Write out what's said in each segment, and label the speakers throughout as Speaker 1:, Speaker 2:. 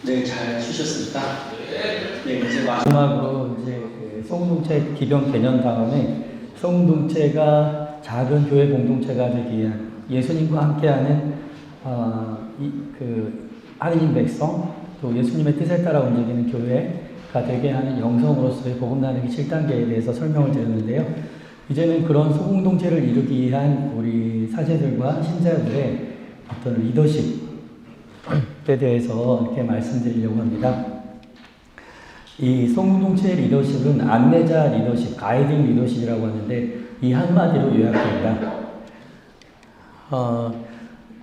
Speaker 1: 네, 잘 쉬셨습니까? 네, 이제 마지막으로 이제 소공동체 기병 개년 다음에 소공동체가 작은 교회 공동체가 되기 위한 예수님과 함께하는 하느님 백성 또 예수님의 뜻에 따라 움직이는 교회가 되게 하는 영성으로서의 복음 나누기 7단계에 대해서 설명을 드렸는데요. 이제는 그런 소공동체를 이루기 위한 우리 사제들과 신자들의 어떤 리더십에 대해서 이렇게 말씀드리려고 합니다. 이 소공동체의 리더십은 안내자 리더십, 가이딩 리더십이라고 하는데 이 한마디로 요약됩니다.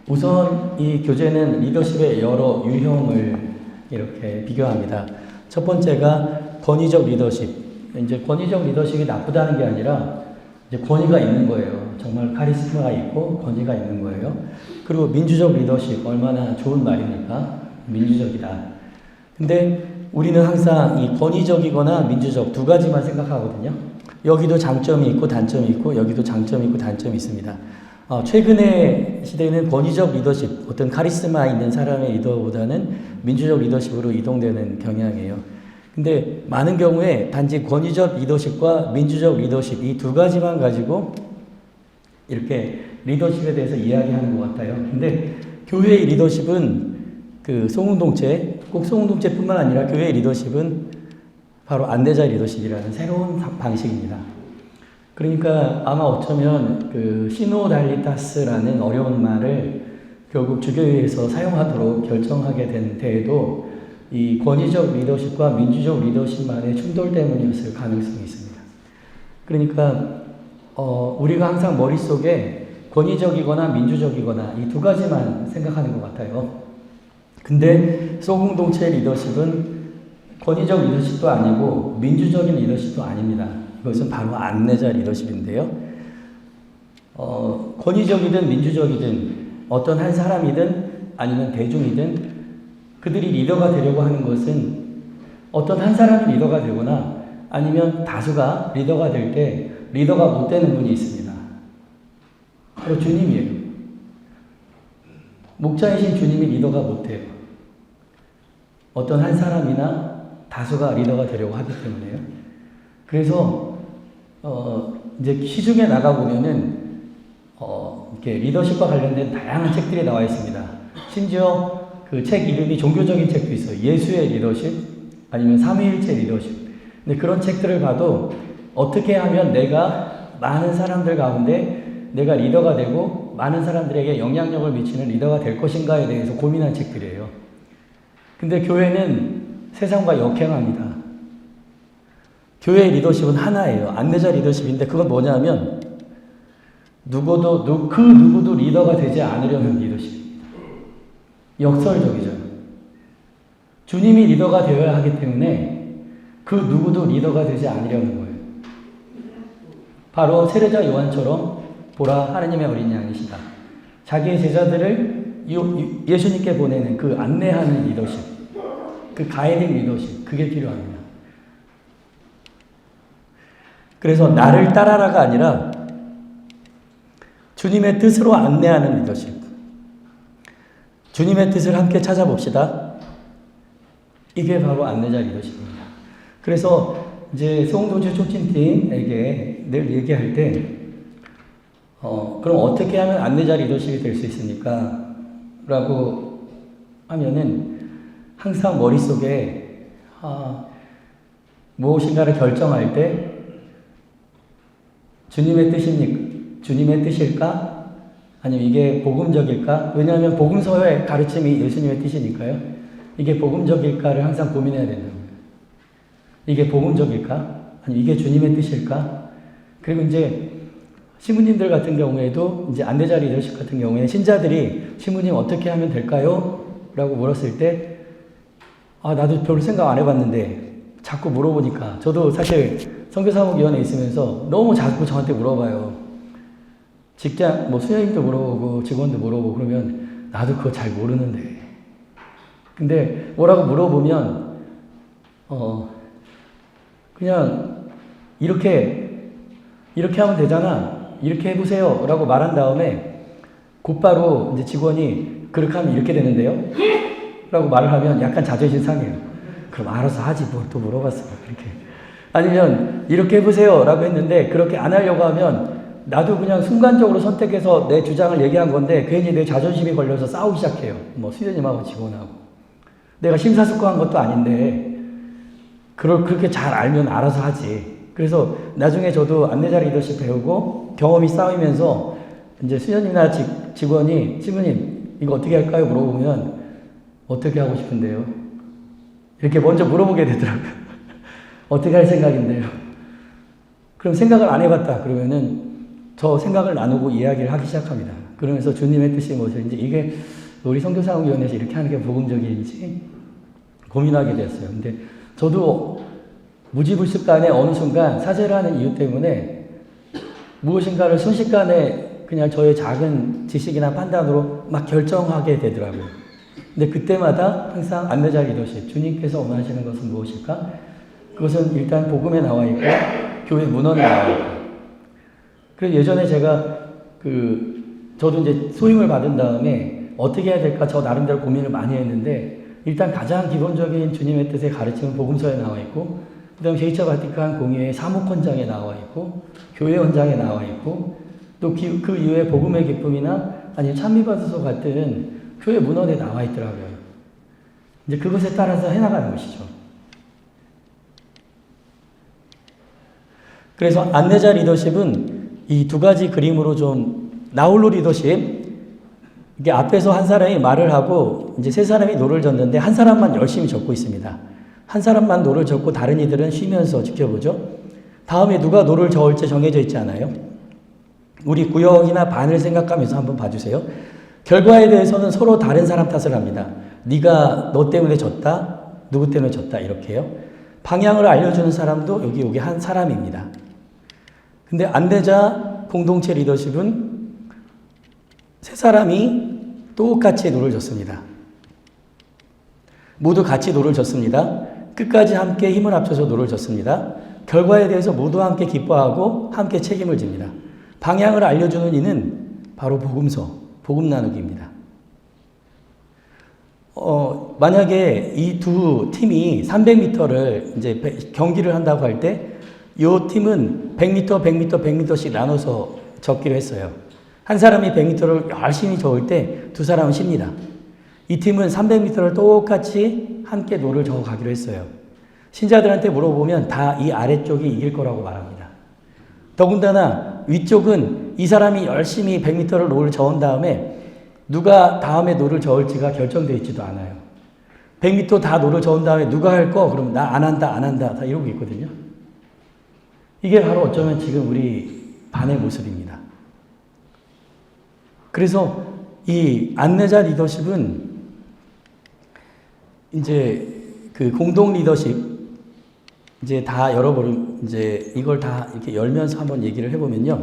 Speaker 1: 우선 이 교재는 리더십의 여러 유형을 이렇게 비교합니다. 첫 번째가 권위적 리더십. 이제 권위적 리더십이 나쁘다는 게 아니라 이제 권위가 있는 거예요. 정말 카리스마가 있고 권위가 있는 거예요. 그리고 민주적 리더십, 얼마나 좋은 말입니까? 민주적이다. 근데 우리는 항상 이 권위적이거나 민주적 두 가지만 생각하거든요. 여기도 장점이 있고 단점이 있고 여기도 장점이 있고 단점이 있습니다. 최근의 시대는 권위적 리더십, 어떤 카리스마 있는 사람의 리더보다는 민주적 리더십으로 이동되는 경향이에요. 근데 많은 경우에 단지 권위적 리더십과 민주적 리더십 이 두 가지만 가지고 이렇게 리더십에 대해서 이야기하는 것 같아요. 근데 교회의 리더십은 그 소공동체, 꼭 소공동체뿐만 아니라 교회의 리더십은 바로 안내자 리더십이라는 새로운 방식입니다. 그러니까 아마 어쩌면 그 시노달리타스라는 어려운 말을 결국 주교회에서 사용하도록 결정하게 된 데에도 이 권위적 리더십과 민주적 리더십만의 충돌 때문이었을 가능성이 있습니다. 그러니까 우리가 항상 머릿속에 권위적이거나 민주적이거나 이 두 가지만 생각하는 것 같아요. 근데 소공동체 리더십은 권위적 리더십도 아니고 민주적인 리더십도 아닙니다. 이것은 바로 안내자 리더십인데요. 권위적이든 민주적이든 어떤 한 사람이든 아니면 대중이든 그들이 리더가 되려고 하는 것은 어떤 한 사람이 리더가 되거나 아니면 다수가 리더가 될 때 리더가 못 되는 분이 있습니다. 바로 주님이에요. 목자이신 주님이 리더가 못 돼요. 어떤 한 사람이나 다수가 리더가 되려고 하기 때문에요. 그래서 이제 시중에 나가보면은 이렇게 리더십과 관련된 다양한 책들이 나와 있습니다. 심지어 그 책 이름이 종교적인 책도 있어요. 예수의 리더십, 아니면 삼위일체 리더십. 근데 그런 책들을 봐도 어떻게 하면 내가 많은 사람들 가운데 내가 리더가 되고 많은 사람들에게 영향력을 미치는 리더가 될 것인가에 대해서 고민한 책들이에요. 근데 교회는 세상과 역행합니다. 교회의 리더십은 하나예요. 안내자 리더십인데 그건 뭐냐면 그 누구도 리더가 되지 않으려는 리더십입니다. 역설적이죠. 주님이 리더가 되어야 하기 때문에 그 누구도 리더가 되지 않으려는 거예요. 바로 세례자 요한처럼 보라 하느님의 어린 양이시다. 자기의 제자들을 예수님께 보내는 그 안내하는 리더십, 그 가이딩 리더십, 그게 필요합니다. 그래서 나를 따라라가 아니라 주님의 뜻으로 안내하는 리더십. 주님의 뜻을 함께 찾아봅시다. 이게 바로 안내자 리더십입니다. 그래서 이제 소공동체 촉진팀에게 늘 얘기할 때 그럼 어떻게 하면 안내자 리더십이 될 수 있습니까? 라고 하면은 항상 머릿속에 무엇인가를 결정할 때 주님의 뜻일까? 아니면 이게 복음적일까? 왜냐하면 복음서의 가르침이 예수님의 뜻이니까요. 이게 복음적일까를 항상 고민해야 된다는 거예요. 이게 복음적일까? 아니면 이게 주님의 뜻일까? 그리고 이제 신부님들 같은 경우에도 이제 안내자 리더십 같은 경우에는 신자들이 신부님 어떻게 하면 될까요? 라고 물었을 때 나도 별로 생각 안 해봤는데 자꾸 물어보니까 저도 사실 선교사목위원회에 있으면서 너무 자꾸 저한테 물어봐요. 직장 수녀님도 물어보고 직원도 물어보고 그러면 나도 그거 잘 모르는데 근데 뭐라고 물어보면 그냥 이렇게 하면 되잖아. 이렇게 해보세요. 라고 말한 다음에 곧바로 이제 직원이 그렇게 하면 이렇게 되는데요. 라고 말을 하면 약간 자존심 상해요. 그럼 알아서 하지 뭘 또 물어봤어. 그렇게. 아니면 이렇게 해보세요 라고 했는데 그렇게 안 하려고 하면 나도 그냥 순간적으로 선택해서 내 주장을 얘기한 건데 괜히 내 자존심이 걸려서 싸우기 시작해요. 뭐 수련님하고 직원하고. 내가 심사숙고한 것도 아닌데 그렇게 잘 알면 알아서 하지. 그래서 나중에 저도 안내자 리더십 배우고 경험이 쌓이면서 이제 수련이나 직원이 신부님 이거 어떻게 할까요? 물어보면 어떻게 하고 싶은데요? 이렇게 먼저 물어보게 되더라고요. 어떻게 할 생각인데요? 그럼 생각을 안 해봤다. 그러면은 저 생각을 나누고 이야기를 하기 시작합니다. 그러면서 주님의 뜻이 무엇인지 이게 우리 선교사역위원회에서 이렇게 하는 게 복음적인지 고민하게 됐어요. 근데 저도 무지불식간에 어느 순간 사제라는 이유 때문에 무엇인가를 순식간에 그냥 저의 작은 지식이나 판단으로 막 결정하게 되더라고요. 근데 그때마다 항상 안내자 리더십, 주님께서 원하시는 것은 무엇일까? 그것은 일단 복음에 나와 있고 교회 문헌에 나와 있고. 그래서 예전에 제가 저도 이제 소임을 받은 다음에 어떻게 해야 될까 저 나름대로 고민을 많이 했는데 일단 가장 기본적인 주님의 뜻의 가르침은 복음서에 나와 있고 그 다음 제2차 바티칸 공의회 사목헌장에 나와 있고 교회 헌장에 나와 있고 또 그 이후에 복음의 기쁨이나 아니면 찬미받으소 같은 교회 문헌에 나와 있더라고요. 이제 그것에 따라서 해나가는 것이죠. 그래서 안내자 리더십은 이 두 가지 그림으로 좀 나홀로 리더십 이게 앞에서 한 사람이 말을 하고 이제 세 사람이 노를 젓는데 한 사람만 열심히 젓고 있습니다. 한 사람만 노를 젓고 다른 이들은 쉬면서 지켜보죠. 다음에 누가 노를 저을지 정해져 있지 않아요? 우리 구역이나 반을 생각하면서 한번 봐주세요. 결과에 대해서는 서로 다른 사람 탓을 합니다. 네가 너 때문에 졌다. 누구 때문에 졌다. 이렇게요. 방향을 알려주는 사람도 여기 한 사람입니다. 근데 안내자 공동체 리더십은 세 사람이 똑같이 노를 졌습니다. 모두 같이 노를 졌습니다. 끝까지 함께 힘을 합쳐서 노를 졌습니다. 결과에 대해서 모두 함께 기뻐하고 함께 책임을 집니다. 방향을 알려주는 이는 바로 복음서, 복음 나누기입니다. 만약에 이 두 팀이 300m를 이제 경기를 한다고 할 때 이 팀은 100m, 100m, 100m씩 나눠서 적기로 했어요. 한 사람이 100m를 열심히 저을 때 두 사람은 쉽니다. 이 팀은 300m를 똑같이 함께 노를 저어 가기로 했어요. 신자들한테 물어보면 다 이 아래쪽이 이길 거라고 말합니다. 더군다나 위쪽은 이 사람이 열심히 100m를 노를 저은 다음에 누가 다음에 노를 저을지가 결정되어 있지도 않아요. 100m 다 노를 저은 다음에 누가 할 거? 그럼 나 안 한다, 안 한다. 다 이러고 있거든요. 이게 바로 어쩌면 지금 우리 반의 모습입니다. 그래서 이 안내자 리더십은 이제 그 공동 리더십 이제 다 열어버린 이제 이걸 다 이렇게 열면서 한번 얘기를 해보면요.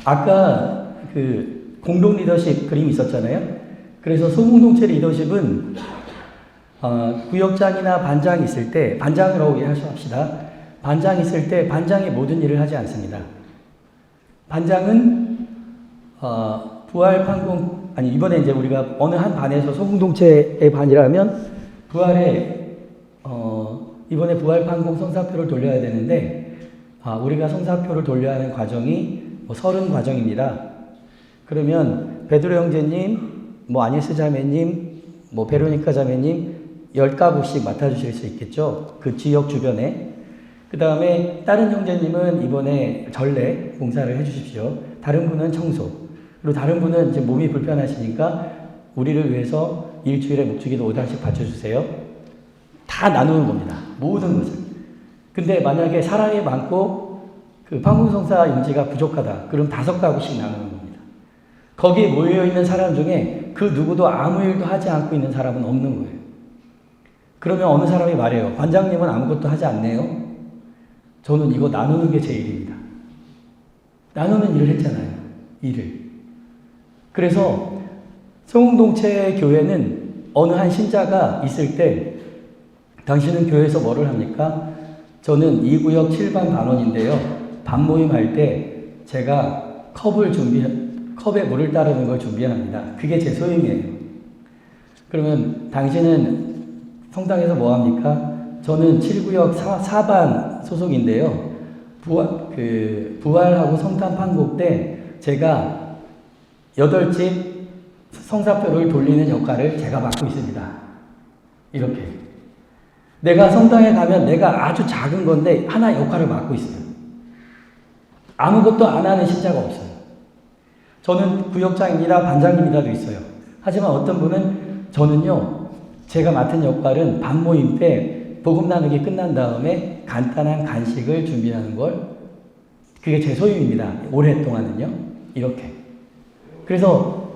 Speaker 1: 아까 그 공동 리더십 그림이 있었잖아요. 그래서 소공동체 리더십은 구역장이나 반장이 있을 때 반장이라고 합시다. 반장이 있을 때 반장이 모든 일을 하지 않습니다. 반장은 부활 판공 아니 이번에 이제 우리가 어느 한 반에서 소공동체의 반이라면 부활에 이번에 부활 판공 성사표를 돌려야 되는데 우리가 성사표를 돌려야 하는 과정이 30 과정입니다. 그러면 베드로 형제님, 아니스 자매님, 베로니카 자매님 10가구씩 맡아주실 수 있겠죠. 그 지역 주변에. 그 다음에 다른 형제님은 이번에 전례 봉사를 해주십시오. 다른 분은 청소. 그리고 다른 분은 이제 몸이 불편하시니까 우리를 위해서 일주일에 묵주기도 5단씩 바쳐주세요. 다 나누는 겁니다. 모든 것을. 근데 만약에 사람이 많고 그 판공성사 인지가 부족하다. 그럼 5가구씩 나누는 겁니다. 거기에 모여있는 사람 중에 그 누구도 아무 일도 하지 않고 있는 사람은 없는 거예요. 그러면 어느 사람이 말해요. 관장님은 아무것도 하지 않네요. 저는 이거 나누는 게 제 일입니다. 나누는 일을 했잖아요. 일을. 그래서 소공동체 교회는 어느 한 신자가 있을 때 당신은 교회에서 뭐를 합니까? 저는 2구역 7반 반원인데요. 반 모임 할 때 제가 컵을 컵에 물을 따르는 걸 준비합니다. 그게 제 소임이에요. 그러면 당신은 성당에서 뭐 합니까? 저는 7구역 4반 소속인데요. 부활하고 성탄 판곡 때 제가 8집 성사표를 돌리는 역할을 제가 맡고 있습니다. 이렇게. 내가 성당에 가면 내가 아주 작은 건데 하나 역할을 맡고 있어요. 아무것도 안 하는 신자가 없어요. 저는 구역장입니다, 반장님이라도 있어요. 하지만 어떤 분은 저는요, 제가 맡은 역할은 밤모임 때 복음 나누기 끝난 다음에 간단한 간식을 준비하는 걸, 그게 제 소유입니다. 오랫동안은요. 이렇게. 그래서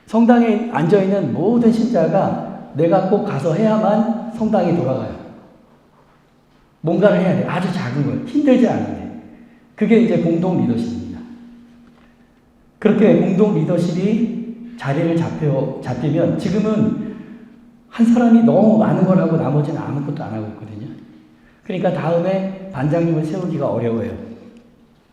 Speaker 1: 성당에 앉아있는 모든 신자가 내가 꼭 가서 해야만 성당이 돌아가요. 뭔가를 해야 돼요. 아주 작은 걸. 힘들지 않은데. 그게 이제 공동 리더십입니다. 그렇게 공동 리더십이 자리를 잡히면 지금은 한 사람이 너무 많은 걸 하고 나머지는 아무것도 안 하고 있거든요. 그러니까 다음에 반장님을 세우기가 어려워요.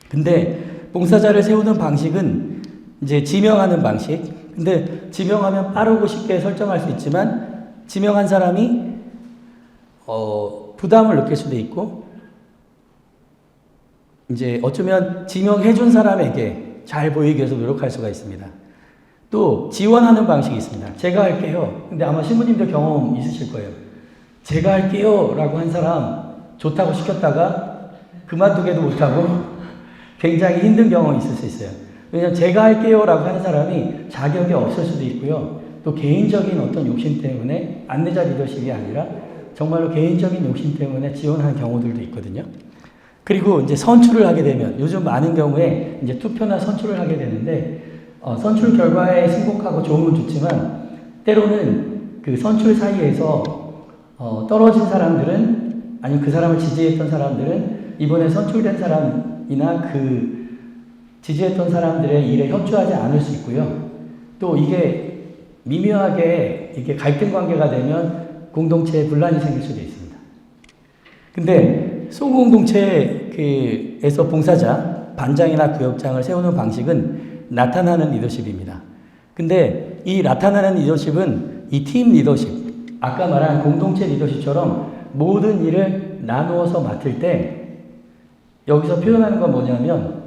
Speaker 1: 근데 봉사자를 세우는 방식은 이제 지명하는 방식. 근데 지명하면 빠르고 쉽게 설정할 수 있지만 지명한 사람이 부담을 느낄 수도 있고 이제 어쩌면 지명해준 사람에게 잘 보이기 위해서 노력할 수가 있습니다. 또 지원하는 방식이 있습니다. 제가 할게요. 근데 아마 신부님들 경험 있으실 거예요. 제가 할게요 라고 한 사람 좋다고 시켰다가 그만두게도 못하고 굉장히 힘든 경험이 있을 수 있어요. 왜냐하면 제가 할게요 라고 하는 사람이 자격이 없을 수도 있고요. 또 개인적인 어떤 욕심 때문에 안내자 리더십이 아니라 정말로 개인적인 욕심 때문에 지원하는 경우들도 있거든요. 그리고 이제 선출을 하게 되면 요즘 많은 경우에 이제 투표나 선출을 하게 되는데 선출 결과에 승복하고 좋으면 좋지만 때로는 그 선출 사이에서 떨어진 사람들은 아니면 그 사람을 지지했던 사람들은 이번에 선출된 사람이나 그 지지했던 사람들의 일에 협조하지 않을 수 있고요. 또 이게 미묘하게 이게 갈등 관계가 되면 공동체에 분란이 생길 수도 있습니다. 근데 소공동체에서 봉사자, 반장이나 구역장을 세우는 방식은 나타나는 리더십입니다. 근데 이 나타나는 리더십은 이 팀 리더십, 아까 말한 공동체 리더십처럼 모든 일을 나누어서 맡을 때 여기서 표현하는 건 뭐냐면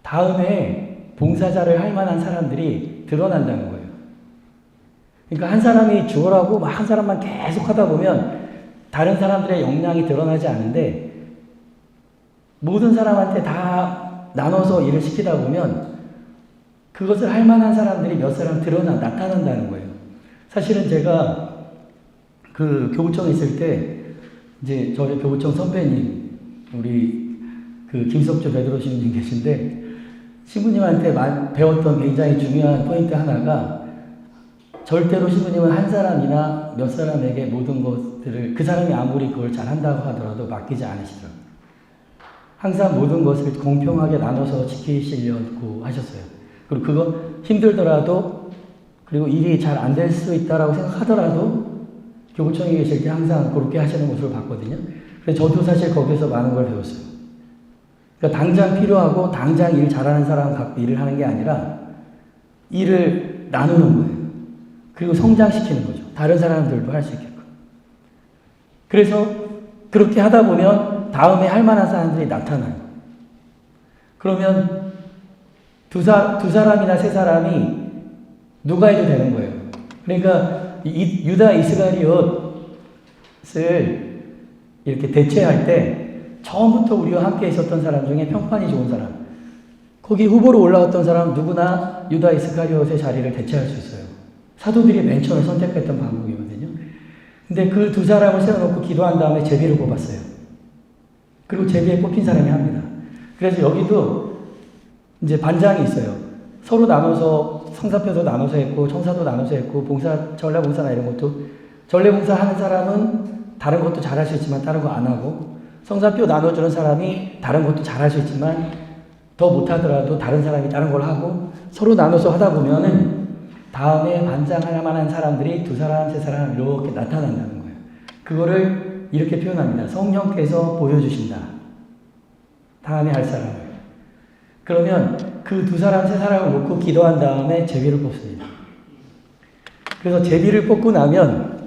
Speaker 1: 다음에 봉사자를 할 만한 사람들이 드러난다는 거예요. 그러니까 한 사람이 죽으라고 막 한 사람만 계속 하다 보면 다른 사람들의 역량이 드러나지 않은데 모든 사람한테 다 나눠서 일을 시키다 보면 그것을 할 만한 사람들이 몇 사람 나타난다는 거예요. 사실은 제가 그 교구청에 있을 때 이제 저희 교구청 선배님 우리 그 김석조 베드로 신부님 계신데 신부님한테 배웠던 굉장히 중요한 포인트 하나가 절대로 신부님은 한 사람이나 몇 사람에게 모든 것들을 그 사람이 아무리 그걸 잘한다고 하더라도 맡기지 않으시더라고요. 항상 모든 것을 공평하게 나눠서 지키시려고 하셨어요. 그리고 그거 힘들더라도 그리고 일이 잘 안 될 수 있다라고 생각하더라도 교구청에 계실 때 항상 그렇게 하시는 모습을 봤거든요. 그래서 저도 사실 거기서 많은 걸 배웠어요. 그러니까 당장 필요하고 당장 일 잘하는 사람 갖고 일을 하는 게 아니라 일을 나누는 거예요. 그리고 성장시키는 거죠. 다른 사람들도 할 수 있게끔. 그래서 그렇게 하다 보면 다음에 할 만한 사람들이 나타나요. 그러면 두 사람이나 세 사람이 누가 해도 되는 거예요. 그러니까 유다 이스가리옷을 이렇게 대체할 때 처음부터 우리와 함께 있었던 사람 중에 평판이 좋은 사람, 거기 후보로 올라왔던 사람 누구나 유다 이스카리옷의 자리를 대체할 수 있어요. 사도들이 맨 처음에 선택했던 방법이거든요. 근데 그 두 사람을 세워놓고 기도한 다음에 제비를 뽑았어요. 그리고 제비에 뽑힌 사람이 합니다. 그래서 여기도 이제 반장이 있어요. 서로 나눠서 성사표도 나눠서 했고 청사도 나눠서 했고 전례봉사나 이런 것도 전례봉사 하는 사람은 다른 것도 잘할 수 있지만 다른 거 안 하고 성사표 나눠주는 사람이 다른 것도 잘할 수 있지만 더 못하더라도 다른 사람이 다른 걸 하고 서로 나눠서 하다 보면은 다음에 반장할 만한 사람들이 두 사람, 세 사람 이렇게 나타난다는 거예요. 그거를 이렇게 표현합니다. 성령께서 보여주신다. 다음에 할 사람을. 그러면 그 두 사람, 세 사람을 놓고 기도한 다음에 제비를 뽑습니다. 그래서 제비를 뽑고 나면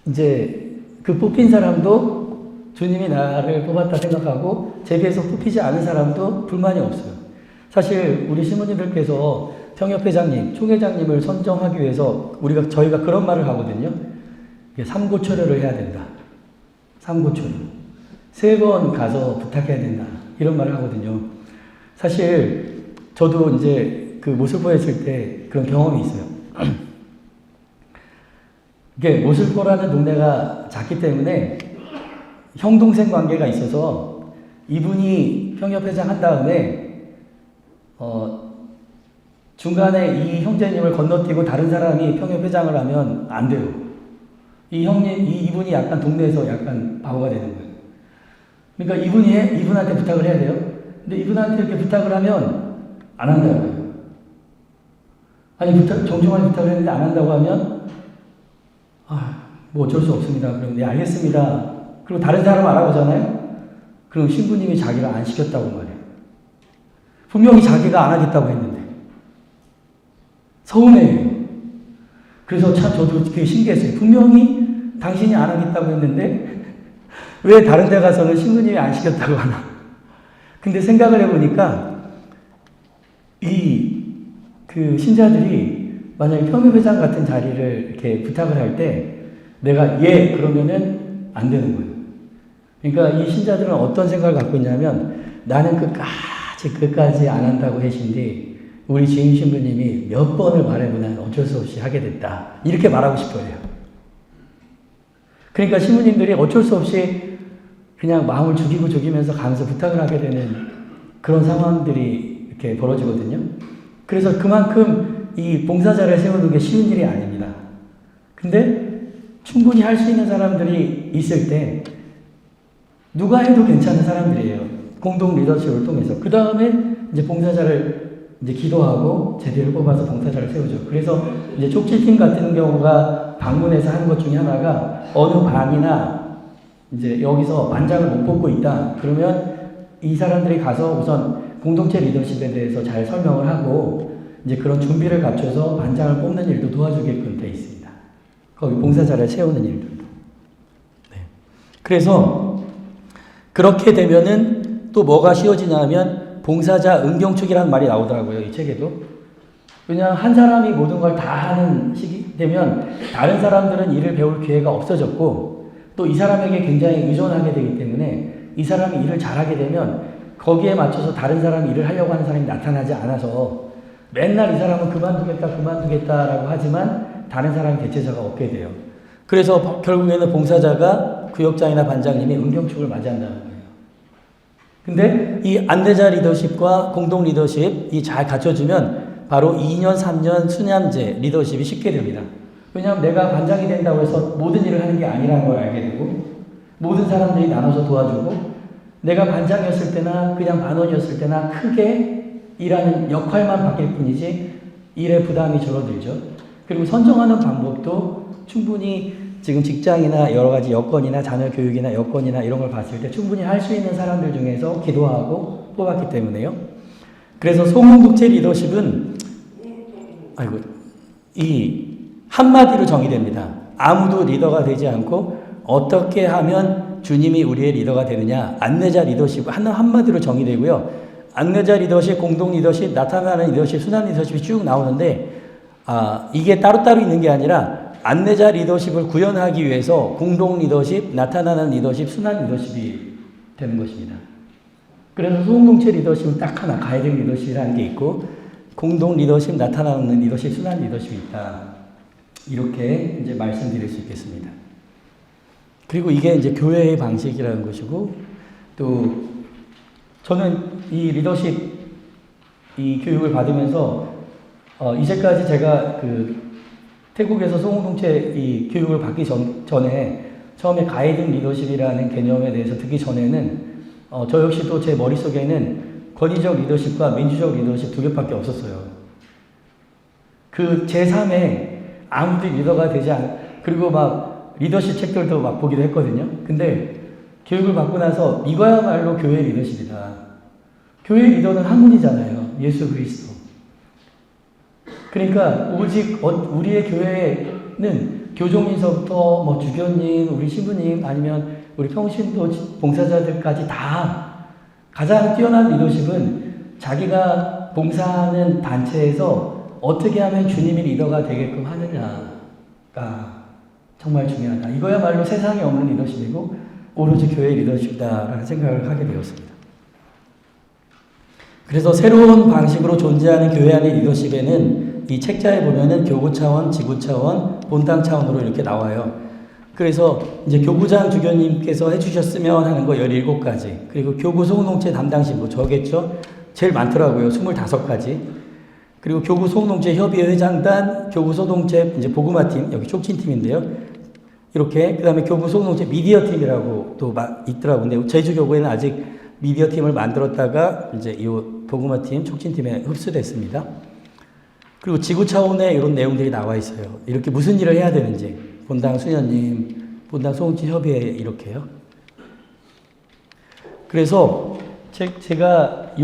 Speaker 1: 이제 그 뽑힌 사람도 주님이 나를 뽑았다 생각하고 제비에서 뽑히지 않은 사람도 불만이 없어요. 사실 우리 신부님들께서 평협회장님, 총회장님을 선정하기 위해서 저희가 그런 말을 하거든요. 삼고초려를 해야 된다. 삼고초려. 3번 가서 부탁해야 된다. 이런 말을 하거든요. 사실 저도 이제 그 모슬포 했을 때 그런 경험이 있어요. 이게 모슬포라는 동네가 작기 때문에 형 동생 관계가 있어서 이분이 평협회장 한 다음에 중간에 이 형제님을 건너뛰고 다른 사람이 평협회장을 하면 안 돼요. 이분이 약간 동네에서 약간 바보가 되는 거예요. 그러니까 이분한테 부탁을 해야 돼요. 근데 이분한테 이렇게 부탁을 하면 안 한다고 해요. 아니, 정중하게 부탁을 했는데 안 한다고 하면, 뭐 어쩔 수 없습니다. 그럼 네, 알겠습니다. 그리고 다른 사람 알아보잖아요? 그럼 신부님이 자기를 안 시켰다고 말해요. 분명히 자기가 안 하겠다고 했는데. 서운해요. 그래서 참 저도 그게 신기했어요. 분명히 당신이 안 하겠다고 했는데 왜 다른 데 가서는 신부님이 안 시켰다고 하나. 근데 생각을 해보니까 그 신자들이 만약에 평협회장 같은 자리를 이렇게 부탁을 할 때 내가 그러면은 안 되는 거예요. 그러니까 이 신자들은 어떤 생각을 갖고 있냐면 나는 끝까지 안 한다고 하신데 우리 지임 신부님이 몇 번을 말해보면 어쩔 수 없이 하게 됐다. 이렇게 말하고 싶어요. 그러니까 신부님들이 어쩔 수 없이 그냥 마음을 죽이면서 가면서 부탁을 하게 되는 그런 상황들이 이렇게 벌어지거든요. 그래서 그만큼 이 봉사자를 세우는 게 쉬운 일이 아닙니다. 근데 충분히 할 수 있는 사람들이 있을 때 누가 해도 괜찮은 사람들이에요. 공동 리더십을 통해서. 그 다음에 이제 봉사자를 이제 기도하고 제비를 뽑아서 봉사자를 세우죠. 그래서 이제 족질팀 같은 경우가 방문해서 하는 것 중에 하나가 어느 반이나 이제 여기서 반장을 못 뽑고 있다. 그러면 이 사람들이 가서 우선 공동체 리더십에 대해서 잘 설명을 하고 이제 그런 준비를 갖춰서 반장을 뽑는 일도 도와주게끔 돼 있습니다. 거기 봉사자를 세우는 일들도. 네. 그래서 그렇게 되면은 또 뭐가 쉬워지냐면 봉사자 응경축이라는 말이 나오더라고요. 이 책에도. 그냥 한 사람이 모든 걸 다 하는 시기 되면 다른 사람들은 일을 배울 기회가 없어졌고 또 이 사람에게 굉장히 의존하게 되기 때문에 이 사람이 일을 잘하게 되면 거기에 맞춰서 다른 사람이 일을 하려고 하는 사람이 나타나지 않아서 맨날 이 사람은 그만두겠다라고 하지만 다른 사람이 대체자가 없게 돼요. 그래서 결국에는 봉사자가 구역장이나 반장님이 응경축을 맞이한다는 거예요. 근데 이 안내자 리더십과 공동 리더십이 잘 갖춰지면 바로 2년, 3년 수년제 리더십이 쉽게 됩니다. 왜냐하면 내가 반장이 된다고 해서 모든 일을 하는 게 아니라는 걸 알게 되고 모든 사람들이 나눠서 도와주고 내가 반장이었을 때나 그냥 반원이었을 때나 크게 일하는 역할만 바뀔 뿐이지 일의 부담이 줄어들죠. 그리고 선정하는 방법도 충분히 지금 직장이나 여러 가지 여건이나 자녀 교육이나 여건이나 이런 걸 봤을 때 충분히 할 수 있는 사람들 중에서 기도하고 뽑았기 때문에요. 그래서 소공동체 리더십은 이 한마디로 정의됩니다. 아무도 리더가 되지 않고 어떻게 하면 주님이 우리의 리더가 되느냐. 안내자 리더십 한마디로 정의되고요. 안내자 리더십, 공동 리더십, 나타나는 리더십, 순환 리더십이 쭉 나오는데 이게 따로따로 있는 게 아니라 안내자 리더십을 구현하기 위해서 공동 리더십, 나타나는 리더십, 순환 리더십이 되는 것입니다. 그래서 소공동체 리더십은 딱 하나, 가이딩 리더십이라는 게 있고 공동 리더십, 나타나는 리더십, 순환 리더십이 있다. 이렇게 이제 말씀드릴 수 있겠습니다. 그리고 이게 이제 교회의 방식이라는 것이고 또 저는 이 리더십 이 교육을 받으면서 이제까지 제가 태국에서 소공동체 이 교육을 받기 전에 처음에 가이딩 리더십이라는 개념에 대해서 듣기 전에는 저 역시도 제 머릿속에는 권위적 리더십과 민주적 리더십 두 개밖에 없었어요. 그 제3의 아무도 리더가 되지 그리고 막 리더십 책들도 막 보기도 했거든요. 근데 교육을 받고 나서 이거야말로 교회 리더십이다. 교회 리더는 한 분이잖아요. 예수 그리스도. 그러니까 오직 우리의 교회는 교종인서부터 뭐 주교님, 우리 신부님, 아니면 우리 평신도 봉사자들까지 다 가장 뛰어난 리더십은 자기가 봉사하는 단체에서 어떻게 하면 주님이 리더가 되게끔 하느냐가 정말 중요하다. 이거야말로 세상에 없는 리더십이고 오로지 교회 리더십이다라는 생각을 하게 되었습니다. 그래서 새로운 방식으로 존재하는 교회 안의 리더십에는 이 책자에 보면은 교구 차원, 지구 차원, 본당 차원으로 이렇게 나와요. 그래서 이제 교구장 주교님께서 해주셨으면 하는 거 17가지. 그리고 교구 소공동체 담당 신부, 저겠죠? 제일 많더라고요. 25가지. 그리고 교구 소공동체 협의회 회장단, 교구 소공동체 이제 보그마팀, 여기 촉진팀인데요. 이렇게, 그 다음에 교구 소공동체 미디어 팀이라고 또 있더라고요. 근데 제주교구에는 아직 미디어 팀을 만들었다가 이제 이 보그마팀, 촉진팀에 흡수됐습니다. 그리고 지구 차원의 이런 내용들이 나와 있어요. 이렇게 무슨 일을 해야 되는지. 본당 수녀님, 본당 소공동체 협의회 이렇게요. 그래서 제가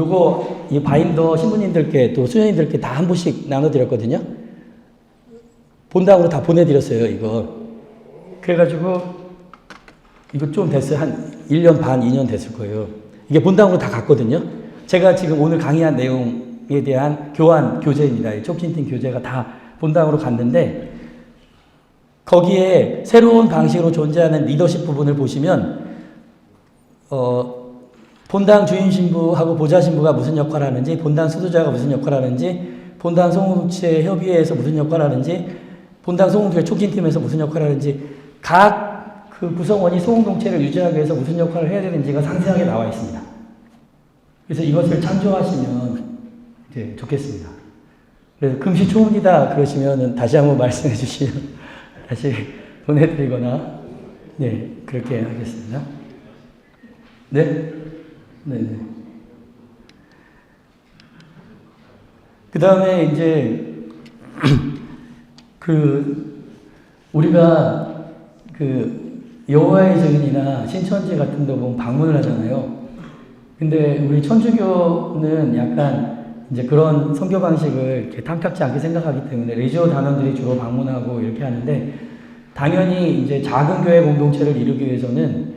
Speaker 1: 이 바인더 신부님들께 또 수녀님들께 다 한 부씩 나눠드렸거든요. 본당으로 다 보내드렸어요, 이거. 그래가지고, 이거 좀 됐어요. 한 1년 반, 2년 됐을 거예요. 이게 본당으로 다 갔거든요. 제가 지금 오늘 강의한 내용에 대한 교재입니다. 촉진팀 교재가 다 본당으로 갔는데, 거기에 새로운 방식으로 존재하는 리더십 부분을 보시면, 본당 주임 신부하고 보좌 신부가 무슨 역할을 하는지, 본당 수도자가 무슨 역할을 하는지, 본당 소공동체 협의회에서 무슨 역할을 하는지, 본당 소공동체 촉진팀에서 무슨 역할을 하는지, 각 그 구성원이 소공동체를 유지하기 위해서 무슨 역할을 해야 되는지가 상세하게 나와 있습니다. 그래서 이것을 참조하시면 이제 좋겠습니다. 그래서 금시초문이다 그러시면 다시 한번 말씀해 주시면 다시 보내드리거나, 네, 그렇게 하겠습니다. 네? 네네. 그 다음에 이제, 우리가 여호와의 증인이나 신천지 같은 데 보면 방문을 하잖아요. 근데 우리 천주교는 약간 이제 그런 선교 방식을 이렇게 탐탁지 않게 생각하기 때문에 레지오 단원들이 주로 방문하고 이렇게 하는데, 당연히 이제 작은 교회 공동체를 이루기 위해서는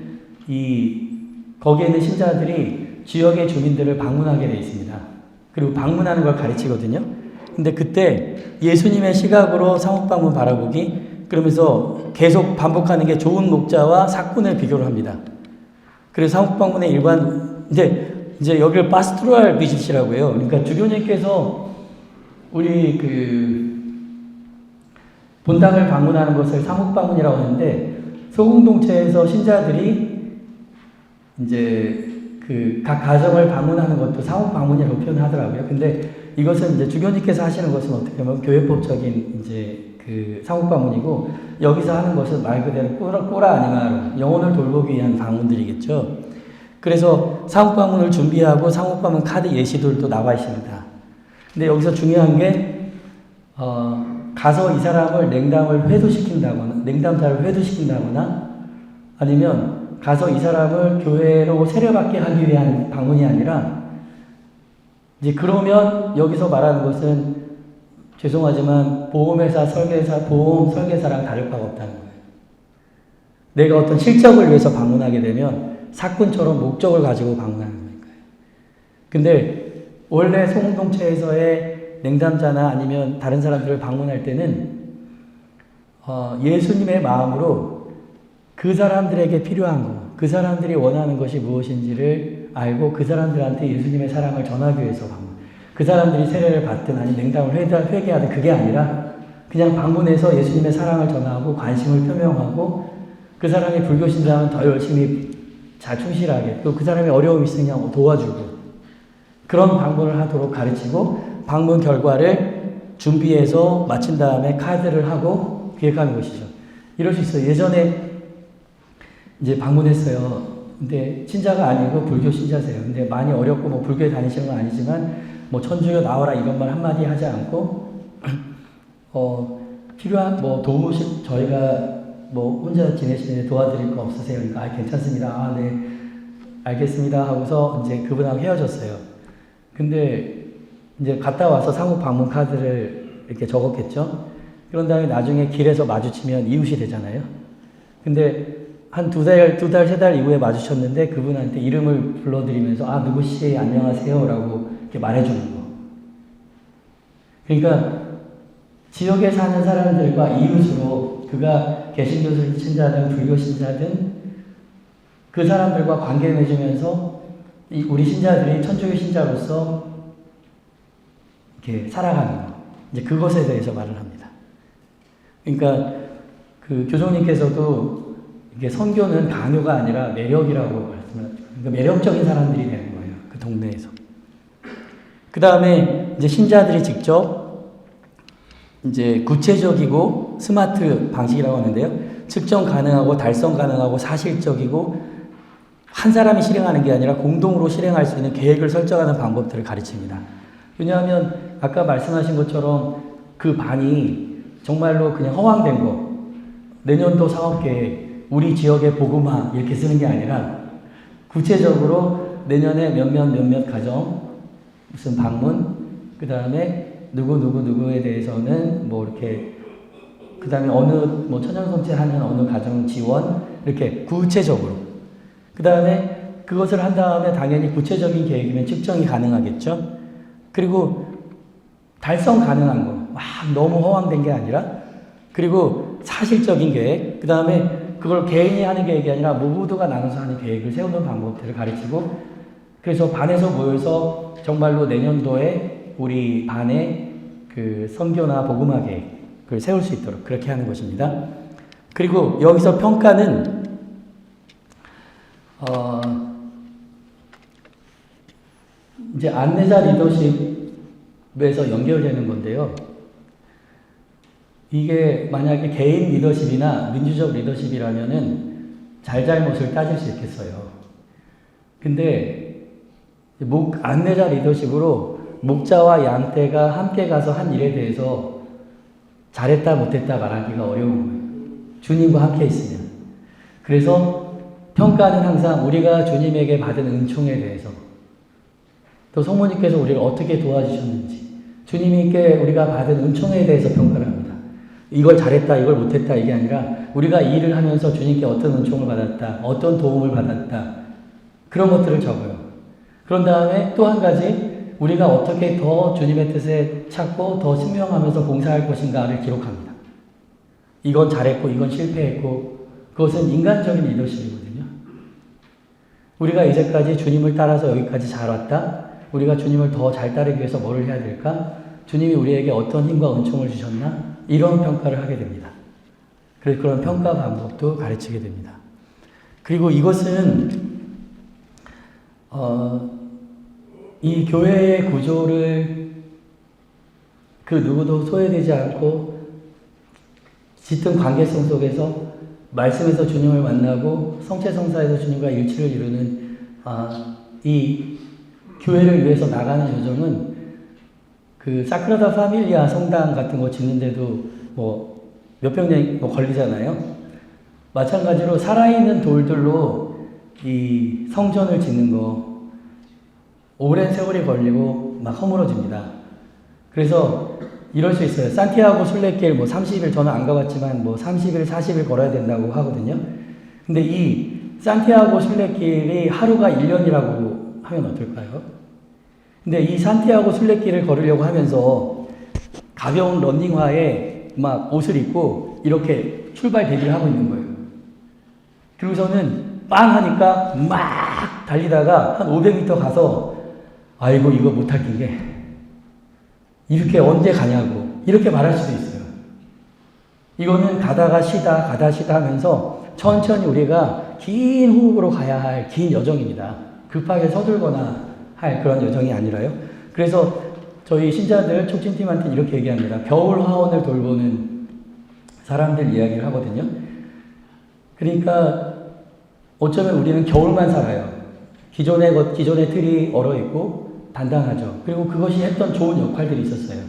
Speaker 1: 거기에 있는 신자들이 지역의 주민들을 방문하게 돼 있습니다. 그리고 방문하는 걸 가르치거든요. 근데 그때 예수님의 시각으로 상옥방문 바라보기, 그러면서 계속 반복하는 게 좋은 목자와 사꾼을 비교를 합니다. 그래서 상옥방문의 이제 여기를 파스토랄 비짓이라고 해요. 그러니까 주교님께서 우리 본당을 방문하는 것을 상옥방문이라고 하는데, 소공동체에서 신자들이 이제 각 가정을 방문하는 것도 상옥방문이라고 표현하더라고요. 근데 이것은 이제 주교님께서 하시는 것은 어떻게 보면 교회법적인 이제 상옥방문이고, 여기서 하는 것은 말 그대로 꼬라 아니마로 영혼을 돌보기 위한 방문들이겠죠. 그래서 상옥방문을 준비하고 상옥방문 카드 예시들도 나와 있습니다. 근데 여기서 중요한 게, 가서 이 사람을 냉담자를 회도시킨다거나, 아니면 가서 이 사람을 교회로 세례받게 하기 위한 방문이 아니라, 이제 그러면 여기서 말하는 것은 죄송하지만 보험 설계사랑 다를 바가 없다는 거예요. 내가 어떤 실적을 위해서 방문하게 되면 사건처럼 목적을 가지고 방문하는 거예요. 근데 원래 소공동체에서의 냉담자나 아니면 다른 사람들을 방문할 때는 예수님의 마음으로 그 사람들에게 필요한 거, 그 사람들이 원하는 것이 무엇인지를 알고 그 사람들한테 예수님의 사랑을 전하기 위해서 방문. 그 사람들이 세례를 받든 아니면 냉담을 회개하든 그게 아니라 그냥 방문해서 예수님의 사랑을 전하고 관심을 표명하고, 그 사람이 불교 신자면 더 열심히 잘 충실하게, 또 그 사람이 어려움이 있으면 도와주고, 그런 방문을 하도록 가르치고, 방문 결과를 준비해서 마친 다음에 카드를 하고 기획하는 것이죠. 이럴 수 있어요. 예전에 이제 방문했어요. 근데 신자가 아니고 불교 신자세요. 근데 많이 어렵고 뭐 불교에 다니시는 건 아니지만 뭐 천주교 나와라 이런 말 한마디 하지 않고 필요한 뭐 도우실, 저희가 뭐 혼자 지내시는데 도와드릴 거 없으세요? 그러니까 괜찮습니다. 네 알겠습니다 하고서 이제 그분하고 헤어졌어요. 근데 이제 갔다 와서 상호 방문 카드를 이렇게 적었겠죠. 그런 다음에 나중에 길에서 마주치면 이웃이 되잖아요. 근데 한 두 달, 세 달 이후에 마주쳤는데 그분한테 이름을 불러드리면서 아, 누구씨 안녕하세요 라고 이렇게 말해주는 거. 그러니까 지역에 사는 사람들과 이웃으로 그가 개신교 신자든 불교 신자든 그 사람들과 관계 맺으면서 우리 신자들이 천주교 신자로서 이렇게 살아가는 거. 이제 그것에 대해서 말을 합니다. 그러니까 그 교종님께서도 이게 선교는 강요가 아니라 매력이라고 말씀하셨죠. 그러니까 매력적인 사람들이 되는 거예요. 그 동네에서. 그 다음에 이제 신자들이 직접 이제 구체적이고 스마트 방식이라고 하는데요. 측정 가능하고 달성 가능하고 사실적이고 한 사람이 실행하는 게 아니라 공동으로 실행할 수 있는 계획을 설정하는 방법들을 가르칩니다. 왜냐하면 아까 말씀하신 것처럼 그 반이 정말로 그냥 허황된 거, 내년도 사업계획, 우리 지역의 복음화 이렇게 쓰는 게 아니라 구체적으로 내년에 몇몇 가정, 무슨 방문, 그 다음에 누구에 대해서는 뭐 이렇게, 그 다음에 어느 뭐 천연성체 하는 어느 가정 지원, 이렇게 구체적으로. 그 다음에 그것을 한 다음에 당연히 구체적인 계획이면 측정이 가능하겠죠. 그리고 달성 가능한 거, 막 너무 허황된 게 아니라, 그리고 사실적인 계획, 그 다음에 그걸 개인이 하는 계획이 아니라 모두가 나눠서 하는 계획을 세우는 방법들을 가르치고, 그래서 반에서 모여서 정말로 내년도에 우리 반의 그 선교나 복음화 계획을 세울 수 있도록 그렇게 하는 것입니다. 그리고 여기서 평가는 이제 안내자 리더십에서 연결되는 건데요. 이게 만약에 개인 리더십이나 민주적 리더십이라면은 잘잘못을 따질 수 있겠어요. 근데 안내자 리더십으로 목자와 양떼가 함께 가서 한 일에 대해서 잘했다 못했다 말하기가 어려운 거예요. 주님과 함께 있으면. 그래서 평가는 항상 우리가 주님에게 받은 은총에 대해서, 또 성모님께서 우리를 어떻게 도와주셨는지, 주님께 우리가 받은 은총에 대해서 평가를 합니다. 이걸 잘했다, 이걸 못했다 이게 아니라 우리가 이 일을 하면서 주님께 어떤 은총을 받았다, 어떤 도움을 받았다, 그런 것들을 적어요. 그런 다음에 또 한 가지, 우리가 어떻게 더 주님의 뜻에 찾고 더 신명하면서 봉사할 것인가를 기록합니다. 이건 잘했고 이건 실패했고, 그것은 인간적인 리더십이거든요. 우리가 이제까지 주님을 따라서 여기까지 잘 왔다, 우리가 주님을 더 잘 따르기 위해서 뭐를 해야 될까, 주님이 우리에게 어떤 힘과 은총을 주셨나, 이런 평가를 하게 됩니다. 그래서 그런 평가 방법도 가르치게 됩니다. 그리고 이것은 이 교회의 구조를 그 누구도 소외되지 않고 짙은 관계성 속에서 말씀에서 주님을 만나고 성체성사에서 주님과 일치를 이루는 이 교회를 위해서 나가는 여정은 그 사크라다 파밀리아 성당 같은 거 짓는데도 뭐 몇백 년 걸리잖아요. 마찬가지로 살아있는 돌들로 이 성전을 짓는 거 오랜 세월이 걸리고 막 허물어집니다. 그래서 이럴 수 있어요. 산티아고 순례길 뭐 30일, 저는 안 가봤지만 뭐 30일, 40일 걸어야 된다고 하거든요. 근데 이 산티아고 순례길이 하루가 1년이라고 하면 어떨까요? 근데 이 산티아고 순례길을 걸으려고 하면서 가벼운 러닝화에 막 옷을 입고 이렇게 출발 대기를 하고 있는 거예요. 그리고서는 빵 하니까 막 달리다가 한 500m 가서 아이고 이거 못할 텐데 이렇게 언제 가냐고 이렇게 말할 수도 있어요. 이거는 가다 쉬다 하면서 천천히 우리가 긴 호흡으로 가야 할 긴 여정입니다. 급하게 서둘거나 할 그런 여정이 아니라요. 그래서 저희 신자들 촉진팀한테 이렇게 얘기합니다. 겨울 화원을 돌보는 사람들 이야기를 하거든요. 그러니까 어쩌면 우리는 겨울만 살아요. 기존의 틀이 얼어있고 단단하죠. 그리고 그것이 했던 좋은 역할들이 있었어요.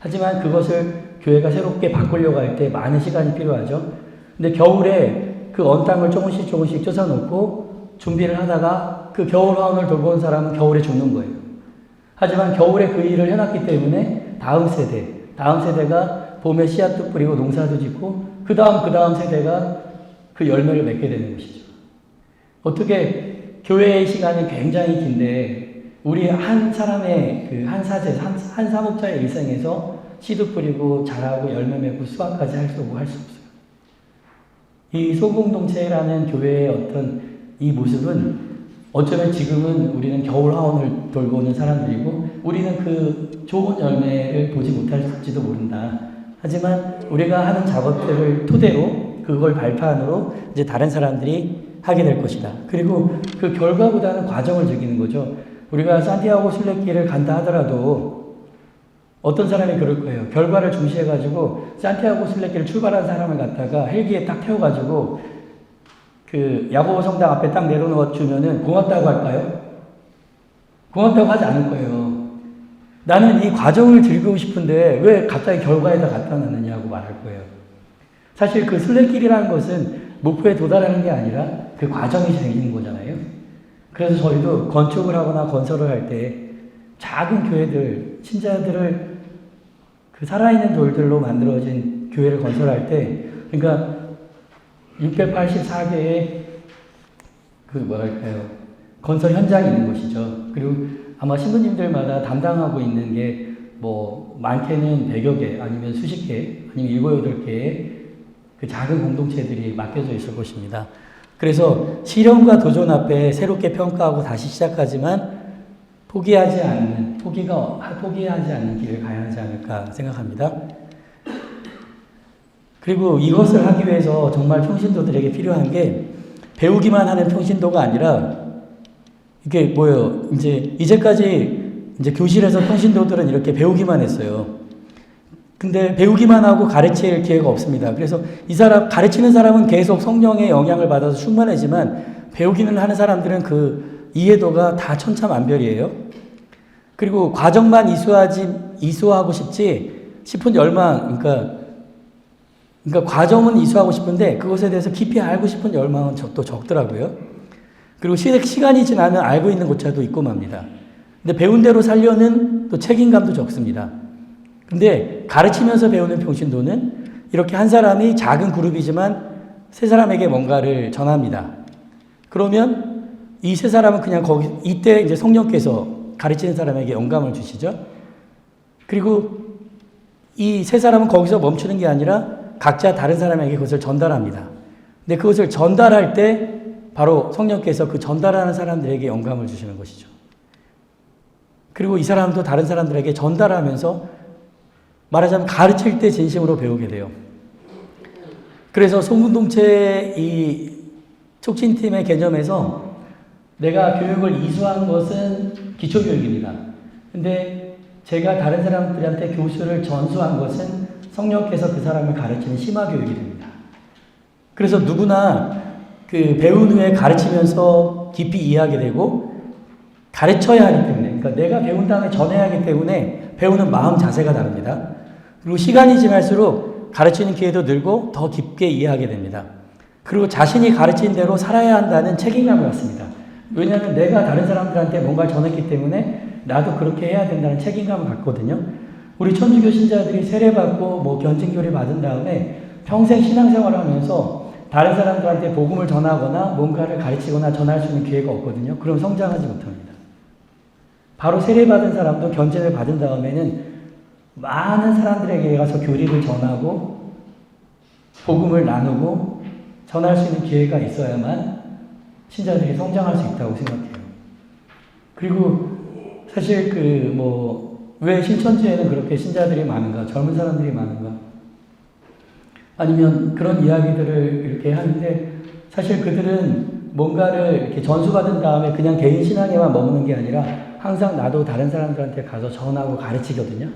Speaker 1: 하지만 그것을 교회가 새롭게 바꾸려고 할 때 많은 시간이 필요하죠. 근데 겨울에 그 언 땅을 조금씩 쪄서 놓고 준비를 하다가 그 겨울 화원을 돌보는 사람은 겨울에 죽는 거예요. 하지만 겨울에 그 일을 해놨기 때문에 다음 세대가 봄에 씨앗도 뿌리고 농사도 짓고 그 다음 세대가 그 열매를 맺게 되는 것이죠. 어떻게 교회의 시간이 굉장히 긴데 우리 한 사람의 그 한 사목자의 일생에서 씨도 뿌리고 자라고 열매 맺고 수확까지 할 수 없어요. 이 소공동체라는 교회의 어떤 이 모습은 어쩌면 지금은 우리는 겨울 하원을 돌고 오는 사람들이고 우리는 그 좋은 열매를 보지 못할지도 모른다. 하지만 우리가 하는 작업들을 토대로 그걸 발판으로 이제 다른 사람들이 하게 될 것이다. 그리고 그 결과보다는 과정을 즐기는 거죠. 우리가 산티아고 순례길을 간다 하더라도 어떤 사람이 그럴 거예요. 결과를 중시해가지고 산티아고 순례길을 출발한 사람을 갖다가 헬기에 딱 태워가지고 그 야고보 성당 앞에 딱 내려놓아 주면은 고맙다고 할까요? 고맙다고 하지 않을 거예요. 나는 이 과정을 즐기고 싶은데 왜 갑자기 결과에다 갖다 놨느냐고 말할 거예요. 사실 그 순례길이라는 것은 목표에 도달하는 게 아니라 그 과정이 생기는 거잖아요. 그래서 저희도 건축을 하거나 건설을 할 때 작은 교회들, 신자들을 그 살아있는 돌들로 만들어진 교회를 건설할 때, 그러니까 684개의 그 뭐랄까요, 건설 현장이 있는 것이죠. 그리고 아마 신부님들마다 담당하고 있는 게 뭐 많게는 100여 개, 아니면 수십 개, 아니면 7, 8개의 그 작은 공동체들이 맡겨져 있을 것입니다. 그래서 시련과 도전 앞에 새롭게 평가하고 다시 시작하지만 포기하지 않는 길을 가야 하지 않을까 생각합니다. 그리고 이것을 하기 위해서 정말 평신도들에게 필요한 게 배우기만 하는 평신도가 아니라 이게 뭐예요? 이제까지 교실에서 평신도들은 이렇게 배우기만 했어요. 근데 배우기만 하고 가르칠 기회가 없습니다. 그래서 가르치는 사람은 계속 성령의 영향을 받아서 충만하지만 배우기는 하는 사람들은 그 이해도가 다 천차만별이에요. 그리고 과정만 이수하고 싶은 열망, 그러니까 과정은 이수하고 싶은데 그것에 대해서 깊이 알고 싶은 열망은 또 적더라고요. 그리고 시간이 지나면 알고 있는 고차도 있고 맙니다. 근데 배운 대로 살려는 또 책임감도 적습니다. 근데 가르치면서 배우는 평신도는 이렇게 한 사람이 작은 그룹이지만 세 사람에게 뭔가를 전합니다. 그러면 이 세 사람은 그냥 이때 이제 성령께서 가르치는 사람에게 영감을 주시죠. 그리고 이 세 사람은 거기서 멈추는 게 아니라 각자 다른 사람에게 그것을 전달합니다. 근데 그것을 전달할 때 바로 성령께서 그 전달하는 사람들에게 영감을 주시는 것이죠. 그리고 이 사람도 다른 사람들에게 전달하면서 말하자면 가르칠 때 진심으로 배우게 돼요. 그래서 소공동체 이 촉진팀의 개념에서 내가 교육을 이수한 것은 기초교육입니다. 근데 제가 다른 사람들한테 교수를 전수한 것은 성령께서 그 사람을 가르치는 심화교육이 됩니다. 그래서 누구나 그 배운 후에 가르치면서 깊이 이해하게 되고 가르쳐야 하기 때문에, 그러니까 내가 배운 다음에 전해야 하기 때문에 배우는 마음 자세가 다릅니다. 그리고 시간이 지날수록 가르치는 기회도 늘고 더 깊게 이해하게 됩니다. 그리고 자신이 가르친 대로 살아야 한다는 책임감을 갖습니다. 왜냐하면 내가 다른 사람들한테 뭔가를 전했기 때문에 나도 그렇게 해야 된다는 책임감을 갖거든요. 우리 천주교 신자들이 세례받고 뭐 견증교를 받은 다음에 평생 신앙생활을 하면서 다른 사람들한테 복음을 전하거나 뭔가를 가르치거나 전할 수 있는 기회가 없거든요. 그럼 성장하지 못합니다. 바로 세례받은 사람도 견증을 받은 다음에는 많은 사람들에게 가서 교리를 전하고 복음을 나누고 전할 수 있는 기회가 있어야만 신자들이 성장할 수 있다고 생각해요. 그리고 사실 왜 신천지에는 그렇게 신자들이 많은가, 젊은 사람들이 많은가, 아니면 그런 이야기들을 이렇게 하는데 사실 그들은 뭔가를 이렇게 전수받은 다음에 그냥 개인 신앙에만 머무는 게 아니라 항상 나도 다른 사람들한테 가서 전하고 가르치거든요.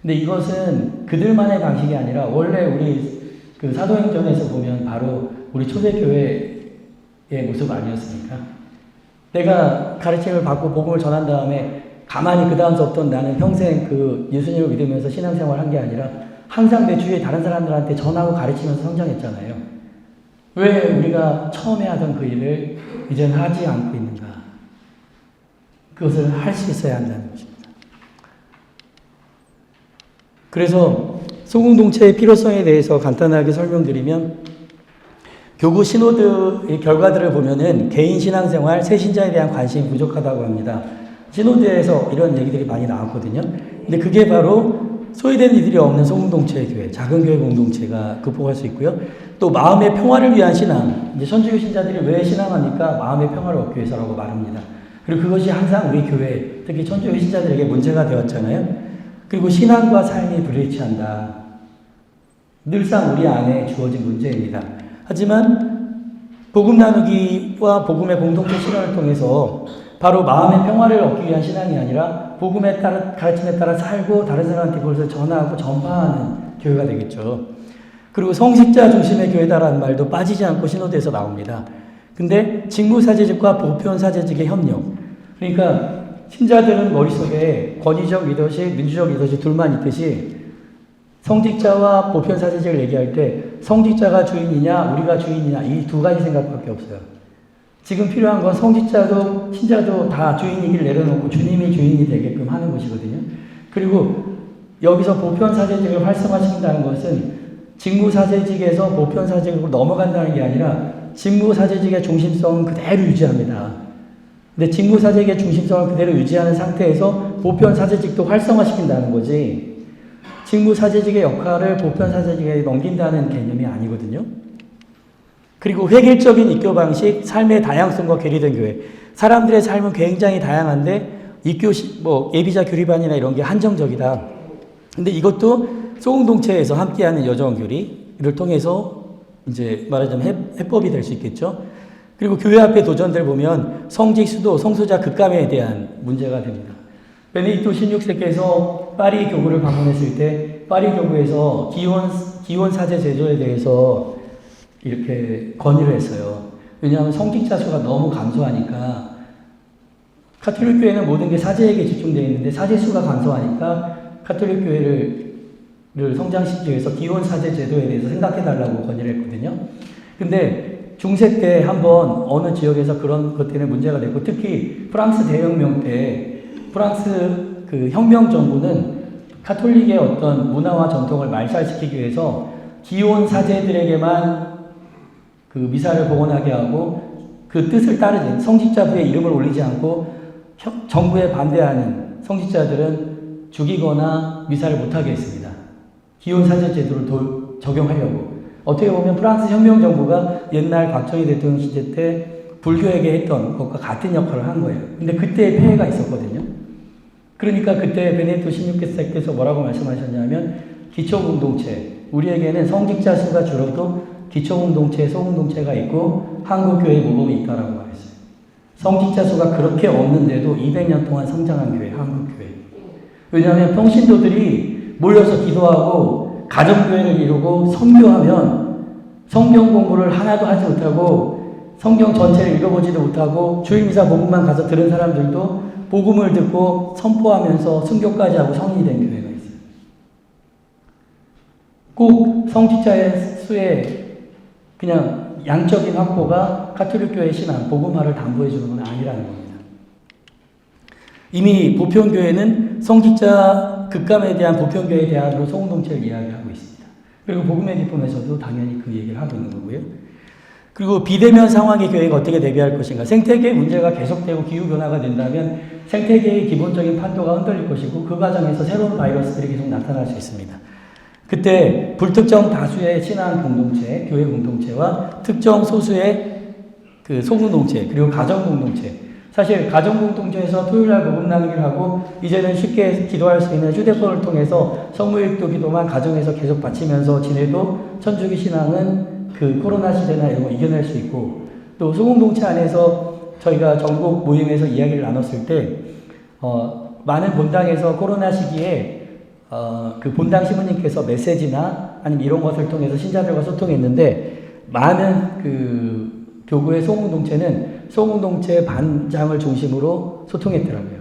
Speaker 1: 근데 이것은 그들만의 방식이 아니라 원래 우리 그 사도행전에서 보면 바로 우리 초대교회의 모습 아니었습니까? 내가 가르침을 받고 복음을 전한 다음에 가만히 그 다음 서부터 나는 평생 그 예수님을 믿으면서 신앙생활을 한 게 아니라 항상 내 주위에 다른 사람들한테 전하고 가르치면서 성장했잖아요. 왜 우리가 처음에 하던 그 일을 이제는 하지 않고 있는가? 그것을 할 수 있어야 한다는 것입니다. 그래서 소공동체의 필요성에 대해서 간단하게 설명드리면 교구 시노드의 결과들을 보면은 개인 신앙생활, 새신자에 대한 관심이 부족하다고 합니다. 시노드에서 이런 얘기들이 많이 나왔거든요. 근데 그게 바로 소외된 이들이 없는 소공동체의 교회, 작은 교회 공동체가 극복할 수 있고요. 또 마음의 평화를 위한 신앙, 이제 선지교 신자들이 왜 신앙합니까? 마음의 평화를 얻기 위해서라고 말합니다. 그리고 그것이 항상 우리 교회, 특히 천주교 신자들에게 문제가 되었잖아요. 그리고 신앙과 삶이 불일치한다. 늘상 우리 안에 주어진 문제입니다. 하지만 복음 나누기와 복음의 공동체 실현을 통해서 바로 마음의 평화를 얻기 위한 신앙이 아니라 복음의 가르침에 따라 살고 다른 사람한테 그것을 전하고 전파하는 교회가 되겠죠. 그리고 성직자 중심의 교회다라는 말도 빠지지 않고 신호대에서 나옵니다. 근데 직무사제직과 보편사제직의 협력. 그러니까 신자들은 머릿속에 권위적 리더십, 민주적 리더십 둘만 있듯이 성직자와 보편사제직을 얘기할 때 성직자가 주인이냐 우리가 주인이냐 이 두 가지 생각밖에 없어요. 지금 필요한 건 성직자도 신자도 다 주인이길 내려놓고 주님이 주인이 되게끔 하는 것이거든요. 그리고 여기서 보편사제직을 활성화시킨다는 것은 직무사제직에서 보편사제직으로 넘어간다는 게 아니라 직무사제직의 중심성은 그대로 유지합니다. 근데 직무사제직의 중심성을 그대로 유지하는 상태에서 보편사제직도 활성화시킨다는 거지 직무사제직의 역할을 보편사제직에 넘긴다는 개념이 아니거든요. 그리고 획일적인 입교 방식, 삶의 다양성과 괴리된 교회. 사람들의 삶은 굉장히 다양한데 입교 예비자 교리반이나 이런 게 한정적이다. 근데 이것도 소공동체에서 함께하는 여정 교리를 통해서 이제 말하자면 해법이 될 수 있겠죠. 그리고 교회 앞에 도전들 보면 성직, 수도, 성소자 급감에 대한 문제가 됩니다. 베네딕토 16세께서 파리 교구를 방문했을 때 파리 교구에서 기혼 사제 제도에 대해서 이렇게 건의를 했어요. 왜냐하면 성직자 수가 너무 감소하니까 가톨릭 교회는 모든 게 사제에게 집중되어 있는데 사제 수가 감소하니까 가톨릭 교회를 성장시키기 위해서 기혼 사제 제도에 대해서 생각해달라고 건의를 했거든요. 근데 중세 때 한번 어느 지역에서 그런 것 때문에 문제가 됐고 특히 프랑스 대혁명 때 프랑스 그 혁명 정부는 가톨릭의 어떤 문화와 전통을 말살시키기 위해서 기혼 사제들에게만 그 미사를 봉헌하게 하고 그 뜻을 따르지 성직자부의 이름을 올리지 않고 정부에 반대하는 성직자들은 죽이거나 미사를 못하게 했습니다. 기혼 사제 제도를 적용하려고. 어떻게 보면 프랑스 혁명 정부가 옛날 박정희 대통령 시대 때 불교에게 했던 것과 같은 역할을 한 거예요. 근데 그때 폐해가 있었거든요. 그러니까 그때 베네딕토 16세께서 뭐라고 말씀하셨냐면 기초공동체, 우리에게는 성직자 수가 줄어도 기초공동체, 소공동체가 있고 한국교회 모범이 있다라고 말했어요. 성직자 수가 그렇게 없는데도 200년 동안 성장한 교회, 한국교회. 왜냐하면 평신도들이 모여서 기도하고 가정교회를 이루고 선교하면 성경 공부를 하나도 하지 못하고 성경 전체를 읽어보지도 못하고 주일미사 복음만 가서 들은 사람들도 복음을 듣고 선포하면서 순교까지 하고 성인이 된 교회가 있어요. 꼭 성직자의 수에 그냥 양적인 확보가 가톨릭 교회의 신앙, 복음화를 담보해 주는 건 아니라는 겁니다. 이미 보편교회는 성직자 급감에 대한 보편교회 대안으로 소공동체를 이야기하고 있습니다. 그리고 복음의 기쁨에서도 당연히 그 얘기를 하고 있는 거고요. 그리고 비대면 상황의 교회가 어떻게 대비할 것인가. 생태계 문제가 계속되고 기후변화가 된다면 생태계의 기본적인 판도가 흔들릴 것이고 그 과정에서 새로운 바이러스들이 계속 나타날 수 있습니다. 그때 불특정 다수의 신앙 공동체, 교회 공동체와 특정 소수의 그 소공동체, 그리고 가정 공동체. 사실 가정 공동체에서 토요일날 복음 나누기를 하고 이제는 쉽게 기도할 수 있는 휴대폰을 통해서 성모일도 기도만 가정에서 계속 바치면서 지내도 천주교 신앙은 그 코로나 시대나 이런 거 이겨낼 수 있고 또 소공동체 안에서 저희가 전국 모임에서 이야기를 나눴을 때 많은 본당에서 코로나 시기에 그 본당 시부님께서 메시지나 아니면 이런 것을 통해서 신자들과 소통했는데 많은 그 교구의 소공동체는 소공동체 반장을 중심으로 소통했더라고요.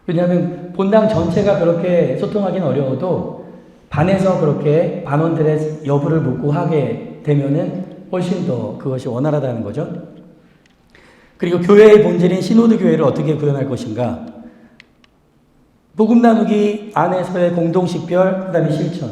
Speaker 1: 왜냐하면 본당 전체가 그렇게 소통하기는 어려워도 반에서 그렇게 반원들의 여부를 묻고 하게 되면은 훨씬 더 그것이 원활하다는 거죠. 그리고 교회의 본질인 시노드 교회를 어떻게 구현할 것인가? 복음 나누기 안에서의 공동식별, 그 다음에 실천.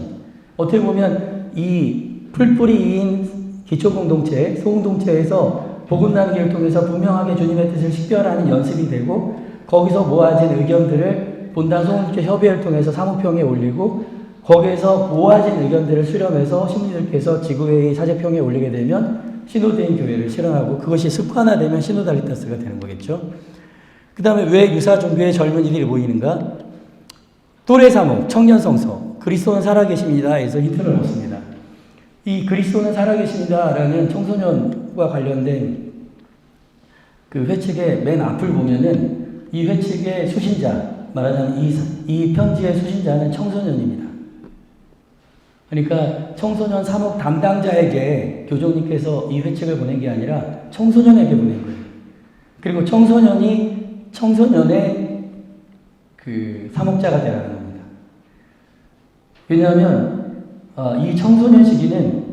Speaker 1: 어떻게 보면 이 풀뿌리인 기초공동체, 소공동체에서 복음 나누기를 통해서 분명하게 주님의 뜻을 식별하는 연습이 되고, 거기서 모아진 의견들을 본당 소공동체 협의회를 통해서 사무평에 올리고, 거기에서 모아진 의견들을 수렴해서 신부님들께서 지구회의 사제평에 올리게 되면 시노드인 교회를 실현하고, 그것이 습관화되면 시노달리타스가 되는 거겠죠. 그 다음에 왜 유사 종교의 젊은이들이 모이는가? 또래 사목, 청년 성서, 그리스도는 살아계십니다 에서 힌트를 얻습니다. 이 그리스도는 살아계십니다라는 청소년과 관련된 그 회칙의 맨 앞을 보면은 이 회칙의 수신자, 말하자면 이 편지의 수신자는 청소년입니다. 그러니까 청소년 사목 담당자에게 교종님께서 이 회칙을 보낸 게 아니라 청소년에게 보낸 거예요. 그리고 청소년이 청소년의 그 사목자가 되라는 겁니다. 왜냐하면 이 청소년 시기는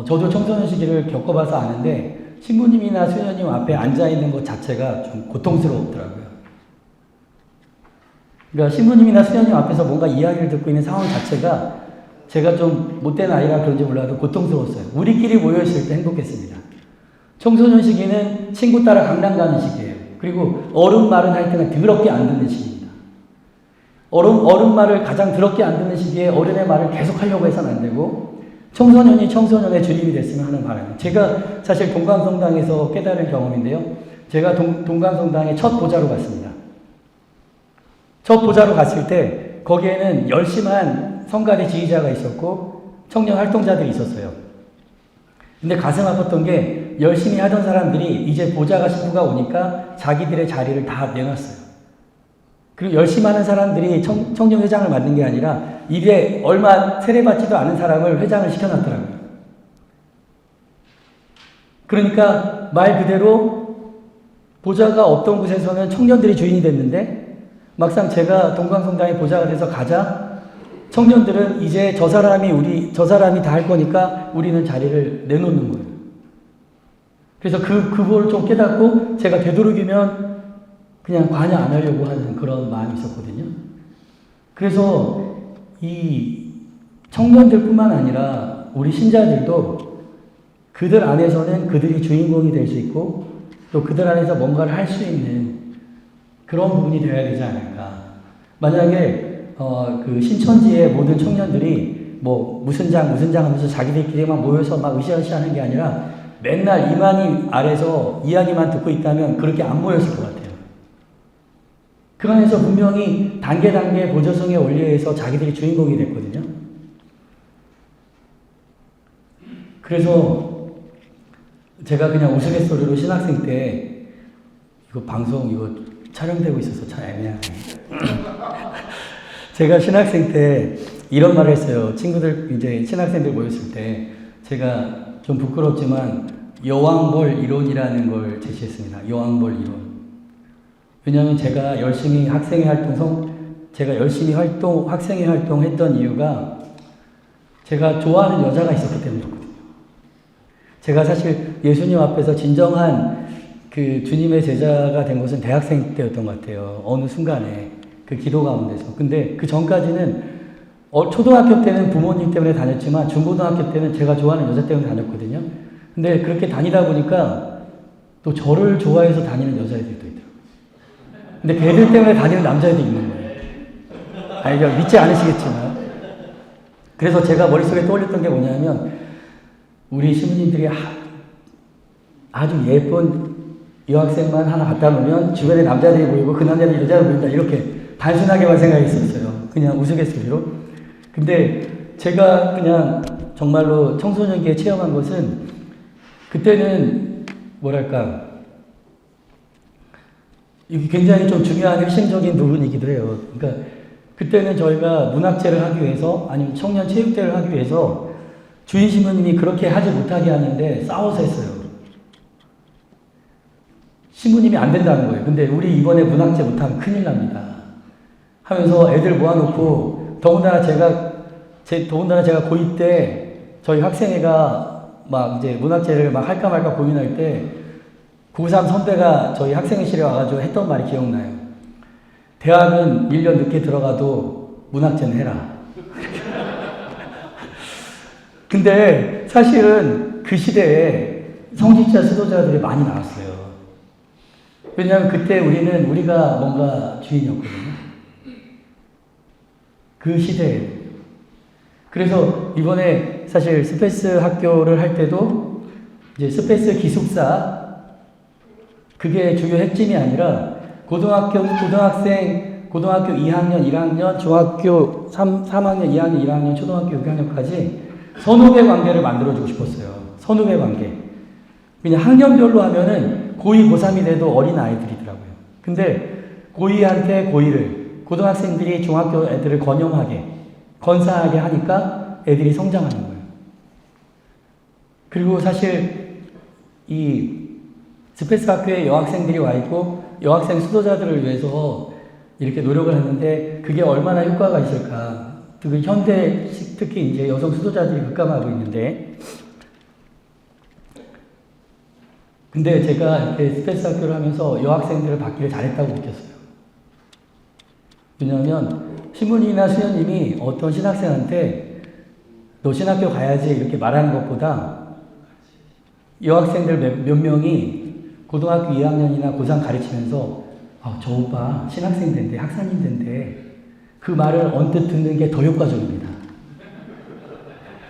Speaker 1: 저도 청소년 시기를 겪어봐서 아는데 신부님이나 수녀님 앞에 앉아있는 것 자체가 좀 고통스럽더라고요. 그러니까 신부님이나 수녀님 앞에서 뭔가 이야기를 듣고 있는 상황 자체가 제가 좀 못된 아이라 그런지 몰라도 고통스러웠어요. 우리끼리 모여있을 때 행복했습니다. 청소년 시기는 친구 따라 강남 가는 시기예요. 그리고 어른 말은 할 때는 더럽게 안 듣는 시기입니다. 어른 말을 가장 더럽게 안 듣는 시기에 어른의 말을 계속 하려고 해서는 안 되고, 청소년이 청소년의 주님이 됐으면 하는 바람이에요. 제가 사실 동강성당에서 깨달은 경험인데요. 제가 동강성당의 첫 보좌로 갔습니다. 첫 보좌로 갔을 때 거기에는 열심한 성가대 지휘자가 있었고 청년 활동자들이 있었어요. 근데 가슴 아팠던 게 열심히 하던 사람들이 이제 보좌가 신부가 오니까 자기들의 자리를 다 내놨어요. 그리고 열심히 하는 사람들이 청년 회장을 맡는 게 아니라 입에 얼마 세례받지도 않은 사람을 회장을 시켜놨더라고요. 그러니까 말 그대로 보좌가 없던 곳에서는 청년들이 주인이 됐는데, 막상 제가 동강성당의 보좌가 돼서 가자 청년들은 이제 저 사람이 다 할 거니까 우리는 자리를 내놓는 거예요. 그래서 그걸 좀 깨닫고 제가 되도록이면 그냥 관여 안 하려고 하는 그런 마음이 있었거든요. 그래서 이 청년들뿐만 아니라 우리 신자들도 그들 안에서는 그들이 주인공이 될 수 있고 또 그들 안에서 뭔가를 할 수 있는 그런 부분이 되어야 되지 않을까. 만약에 그 신천지의 모든 청년들이 뭐 무슨 장 하면서 자기들끼리만 모여서 막 으쌰으쌰 하는 게 아니라 맨날 이만희 아래서 이야기만 듣고 있다면 그렇게 안 모였을 것 같아요. 그 안에서 분명히 단계 보조성의 원리에서 자기들이 주인공이 됐거든요. 그래서 제가 그냥 우스갯소리로 신학생 때 이거 방송 이거 촬영되고 있어서 참 애매하네. 제가 신학생 때 이런 말을 했어요. 친구들, 이제 신학생들 모였을 때 제가 좀 부끄럽지만 여왕벌 이론이라는 걸 제시했습니다. 여왕벌 이론. 왜냐하면 제가 열심히 학생회 활동했던 이유가 제가 좋아하는 여자가 있었기 때문이었거든요. 제가 사실 예수님 앞에서 진정한 그 주님의 제자가 된 것은 대학생 때였던 것 같아요. 어느 순간에. 그 기도 가운데서. 근데 그 전까지는 초등학교 때는 부모님 때문에 다녔지만 중고등학교 때는 제가 좋아하는 여자 때문에 다녔거든요. 근데 그렇게 다니다 보니까 또 저를 좋아해서 다니는 여자애들도 있더라고요. 근데 걔들 때문에 다니는 남자애도 있는 거예요. 아니, 믿지 않으시겠지만. 그래서 제가 머릿속에 떠올렸던 게 뭐냐면 우리 신부님들이 아주 예쁜 여학생만 하나 갖다 놓으면 주변에 남자들이 모이고 그 남자들이 여자를 모인다, 이렇게 단순하게만 생각했었어요. 그냥 우스갯소리로. 근데 제가 그냥 정말로 청소년기에 체험한 것은 그때는 뭐랄까 이게 굉장히 좀 중요한 핵심적인 부분이기도 해요. 그러니까 그때는 저희가 문학제를 하기 위해서 아니면 청년 체육대회를 하기 위해서 주인 신부님이 그렇게 하지 못하게 하는데 싸워서 했어요. 신부님이 안 된다는 거예요. 근데 우리 이번에 문학제 못하면 큰일 납니다 하면서 애들 모아놓고, 더군다나 제가 고2 때 저희 학생회가 막 이제 문학제를 막 할까 말까 고민할 때 고3 선배가 저희 학생회실에 와가지고 했던 말이 기억나요. 대학은 1년 늦게 들어가도 문학재는 해라. 근데 사실은 그 시대에 성직자 수도자들이 많이 나왔어요. 왜냐하면 그때 우리가 뭔가 주인이었거든요. 그 시대에. 그래서 이번에 사실 스페이스 학교를 할 때도 이제 스페이스 기숙사 그게 주요 핵심이 아니라 고등학교 2학년, 1학년, 중학교 3학년, 2학년, 1학년, 초등학교 6학년까지 선후배 관계를 만들어주고 싶었어요. 선후배 관계. 그냥 학년별로 하면은 고2, 고3이 돼도 어린 아이들이더라고요. 근데 고2한테 고1을, 고등학생들이 중학교 애들을 건사하게 하니까 애들이 성장하는 거예요. 그리고 사실 이 스페이스 학교에 여학생들이 와 있고 여학생 수도자들을 위해서 이렇게 노력을 했는데 그게 얼마나 효과가 있을까. 그 현대식 특히 이제 여성 수도자들이 급감하고 있는데 근데 제가 이렇게 스페이스 학교를 하면서 여학생들을 받기를 잘했다고 느꼈어요. 왜냐하면 신부님이나 수녀님이 어떤 신학생한테 너 신학교 가야지 이렇게 말하는 것보다 여학생들 몇 명이 고등학교 2학년이나 고3 가르치면서 저 오빠 신학생 된대, 학사님 된대. 그 말을 언뜻 듣는 게 더 효과적입니다.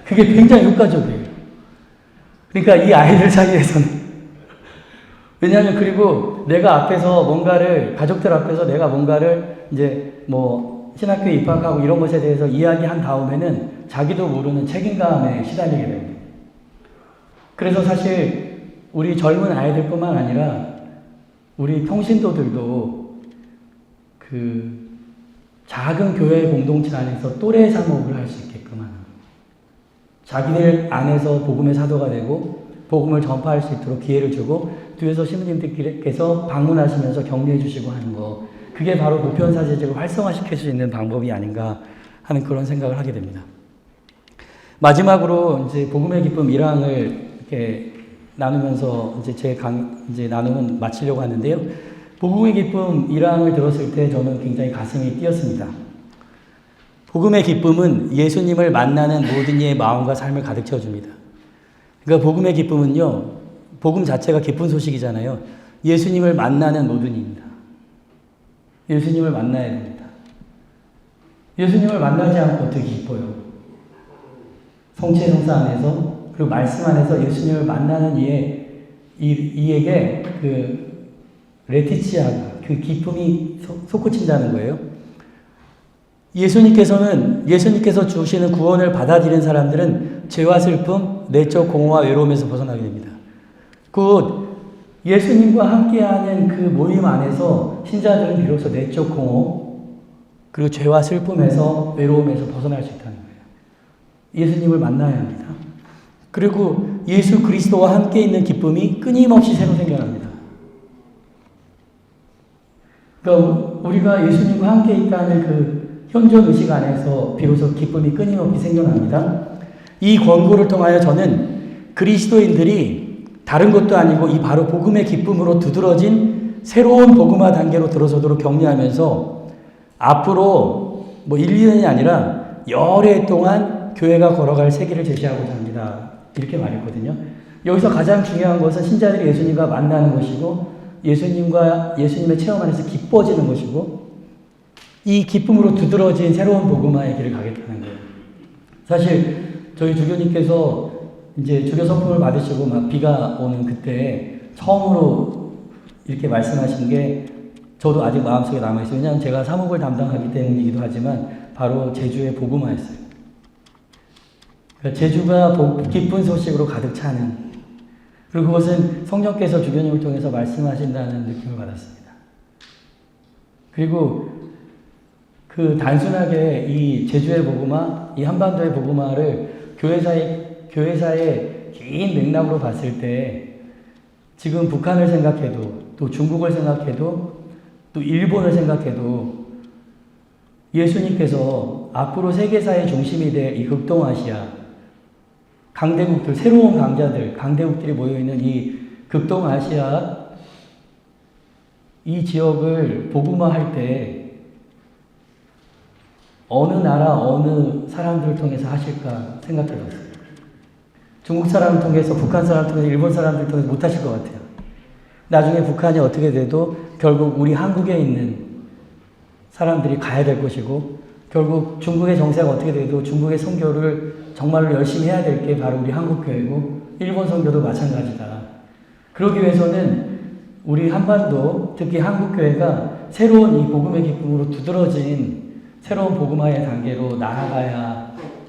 Speaker 1: 그게 굉장히 효과적이에요. 그러니까 이 아이들 사이에서는 왜냐하면 그리고 내가 앞에서 뭔가를 가족들 앞에서 내가 뭔가를 이제 뭐 신학교에 입학하고 이런 것에 대해서 이야기한 다음에는 자기도 모르는 책임감에 시달리게 됩니다. 그래서 사실 우리 젊은 아이들뿐만 아니라 우리 평신도들도 그 작은 교회 공동체 안에서 또래 사목을 할 수 있게끔 하는 자기들 안에서 복음의 사도가 되고 복음을 전파할 수 있도록 기회를 주고 뒤에서 신부님들께서 방문하시면서 격려해 주시고 하는 거 그게 바로 보편사제적으로 활성화시킬 수 있는 방법이 아닌가 하는 그런 생각을 하게 됩니다. 마지막으로 이제 복음의 기쁨 1항을 이렇게 나누면서 이제 나눔은 마치려고 하는데요. 복음의 기쁨 1항을 들었을 때 저는 굉장히 가슴이 뛰었습니다. 복음의 기쁨은 예수님을 만나는 모든 이의 마음과 삶을 가득 채워줍니다. 그러니까 복음의 기쁨은요, 복음 자체가 기쁜 소식이잖아요. 예수님을 만나는 모든 이입니다. 예수님을 만나야 됩니다. 예수님을 만나지 않고 어떻게 기뻐요? 성체 성사 안에서 그리고 말씀 안에서 예수님을 만나는 이에게 그 레티치아가 그 기쁨이 솟구친다는 거예요. 예수님께서 주시는 구원을 받아들이는 사람들은 죄와 슬픔, 내적 공허와 외로움에서 벗어나게 됩니다. 곧 예수님과 함께하는 그 모임 안에서 신자들은 비로소 내적 공허 그리고 죄와 슬픔에서 외로움에서 벗어날 수 있다는 거예요. 예수님을 만나야 합니다. 그리고 예수 그리스도와 함께 있는 기쁨이 끊임없이 새로 생겨납니다. 그러니까 우리가 예수님과 함께 있다는 그 현존 의식 안에서 비로소 기쁨이 끊임없이 생겨납니다. 이 권고를 통하여 저는 그리스도인들이 다른 것도 아니고 이 바로 복음의 기쁨으로 두드러진 새로운 복음화 단계로 들어서도록 격려하면서 앞으로 뭐 1, 2년이 아니라 여러 해 동안 교회가 걸어갈 세계를 제시하고자 합니다. 이렇게 말했거든요. 여기서 가장 중요한 것은 신자들이 예수님과 만나는 것이고 예수님의 체험 안에서 기뻐지는 것이고 이 기쁨으로 두드러진 새로운 복음화의 길을 가겠다는 거예요. 사실 저희 주교님께서 이제 주교 선포를 받으시고 막 비가 오는 그때 처음으로 이렇게 말씀하신 게 저도 아직 마음속에 남아있어요. 왜냐하면 제가 사목을 담당하기 때문이기도 하지만 바로 제주의 복음화였어요. 그러니까 제주가 기쁜 소식으로 가득 차는 그리고 그것은 성령께서 주교님을 통해서 말씀하신다는 느낌을 받았습니다. 그리고 그 단순하게 이 제주의 복음화, 이 한반도의 복음화를 교회사의 긴 맥락으로 봤을 때 지금 북한을 생각해도 또 중국을 생각해도 또 일본을 생각해도 예수님께서 앞으로 세계사의 중심이 될 이 극동아시아 강대국들, 새로운 강대국들이 모여있는 이 극동아시아 이 지역을 복음화할 때 어느 나라, 어느 사람들을 통해서 하실까 생각해봤어요. 중국 사람을 통해서, 북한 사람을 통해서, 일본 사람들을 통해서 못 하실 것 같아요. 나중에 북한이 어떻게 돼도 결국 우리 한국에 있는 사람들이 가야 될 것이고, 결국 중국의 정세가 어떻게 돼도 중국의 선교를 정말로 열심히 해야 될 게 바로 우리 한국교회고, 일본 선교도 마찬가지다. 그러기 위해서는 우리 한반도, 특히 한국교회가 새로운 이 복음의 기쁨으로 두드러진 새로운 복음화의 단계로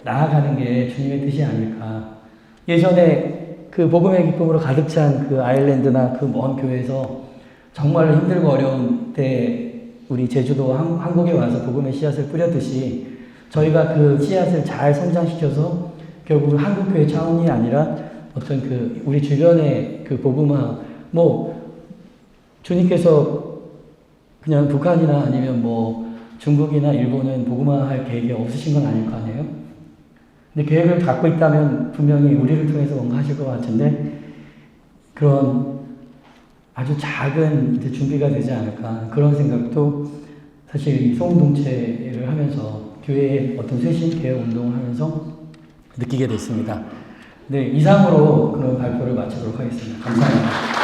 Speaker 1: 나아가는 게 주님의 뜻이 아닐까. 예전에 그 복음의 기쁨으로 가득 찬 그 아일랜드나 그 먼 교회에서 정말 힘들고 어려운 때 우리 제주도 한국에 와서 복음의 씨앗을 뿌렸듯이 저희가 그 씨앗을 잘 성장시켜서 결국은 한국교회 차원이 아니라 어떤 그 우리 주변의 그 복음화, 뭐 주님께서 그냥 북한이나 아니면 뭐 중국이나 일본은 복음화할 계획이 없으신 건 아닐 거 아니에요? 근데 계획을 갖고 있다면 분명히 우리를 통해서 뭔가 하실 것 같은데 그런 아주 작은 이제 준비가 되지 않을까 그런 생각도 사실 이 소음동체를 하면서 교회의 어떤 쇄신 개혁 운동을 하면서 느끼게 됐습니다. 네, 이상으로 그런 발표를 마치도록 하겠습니다. 감사합니다.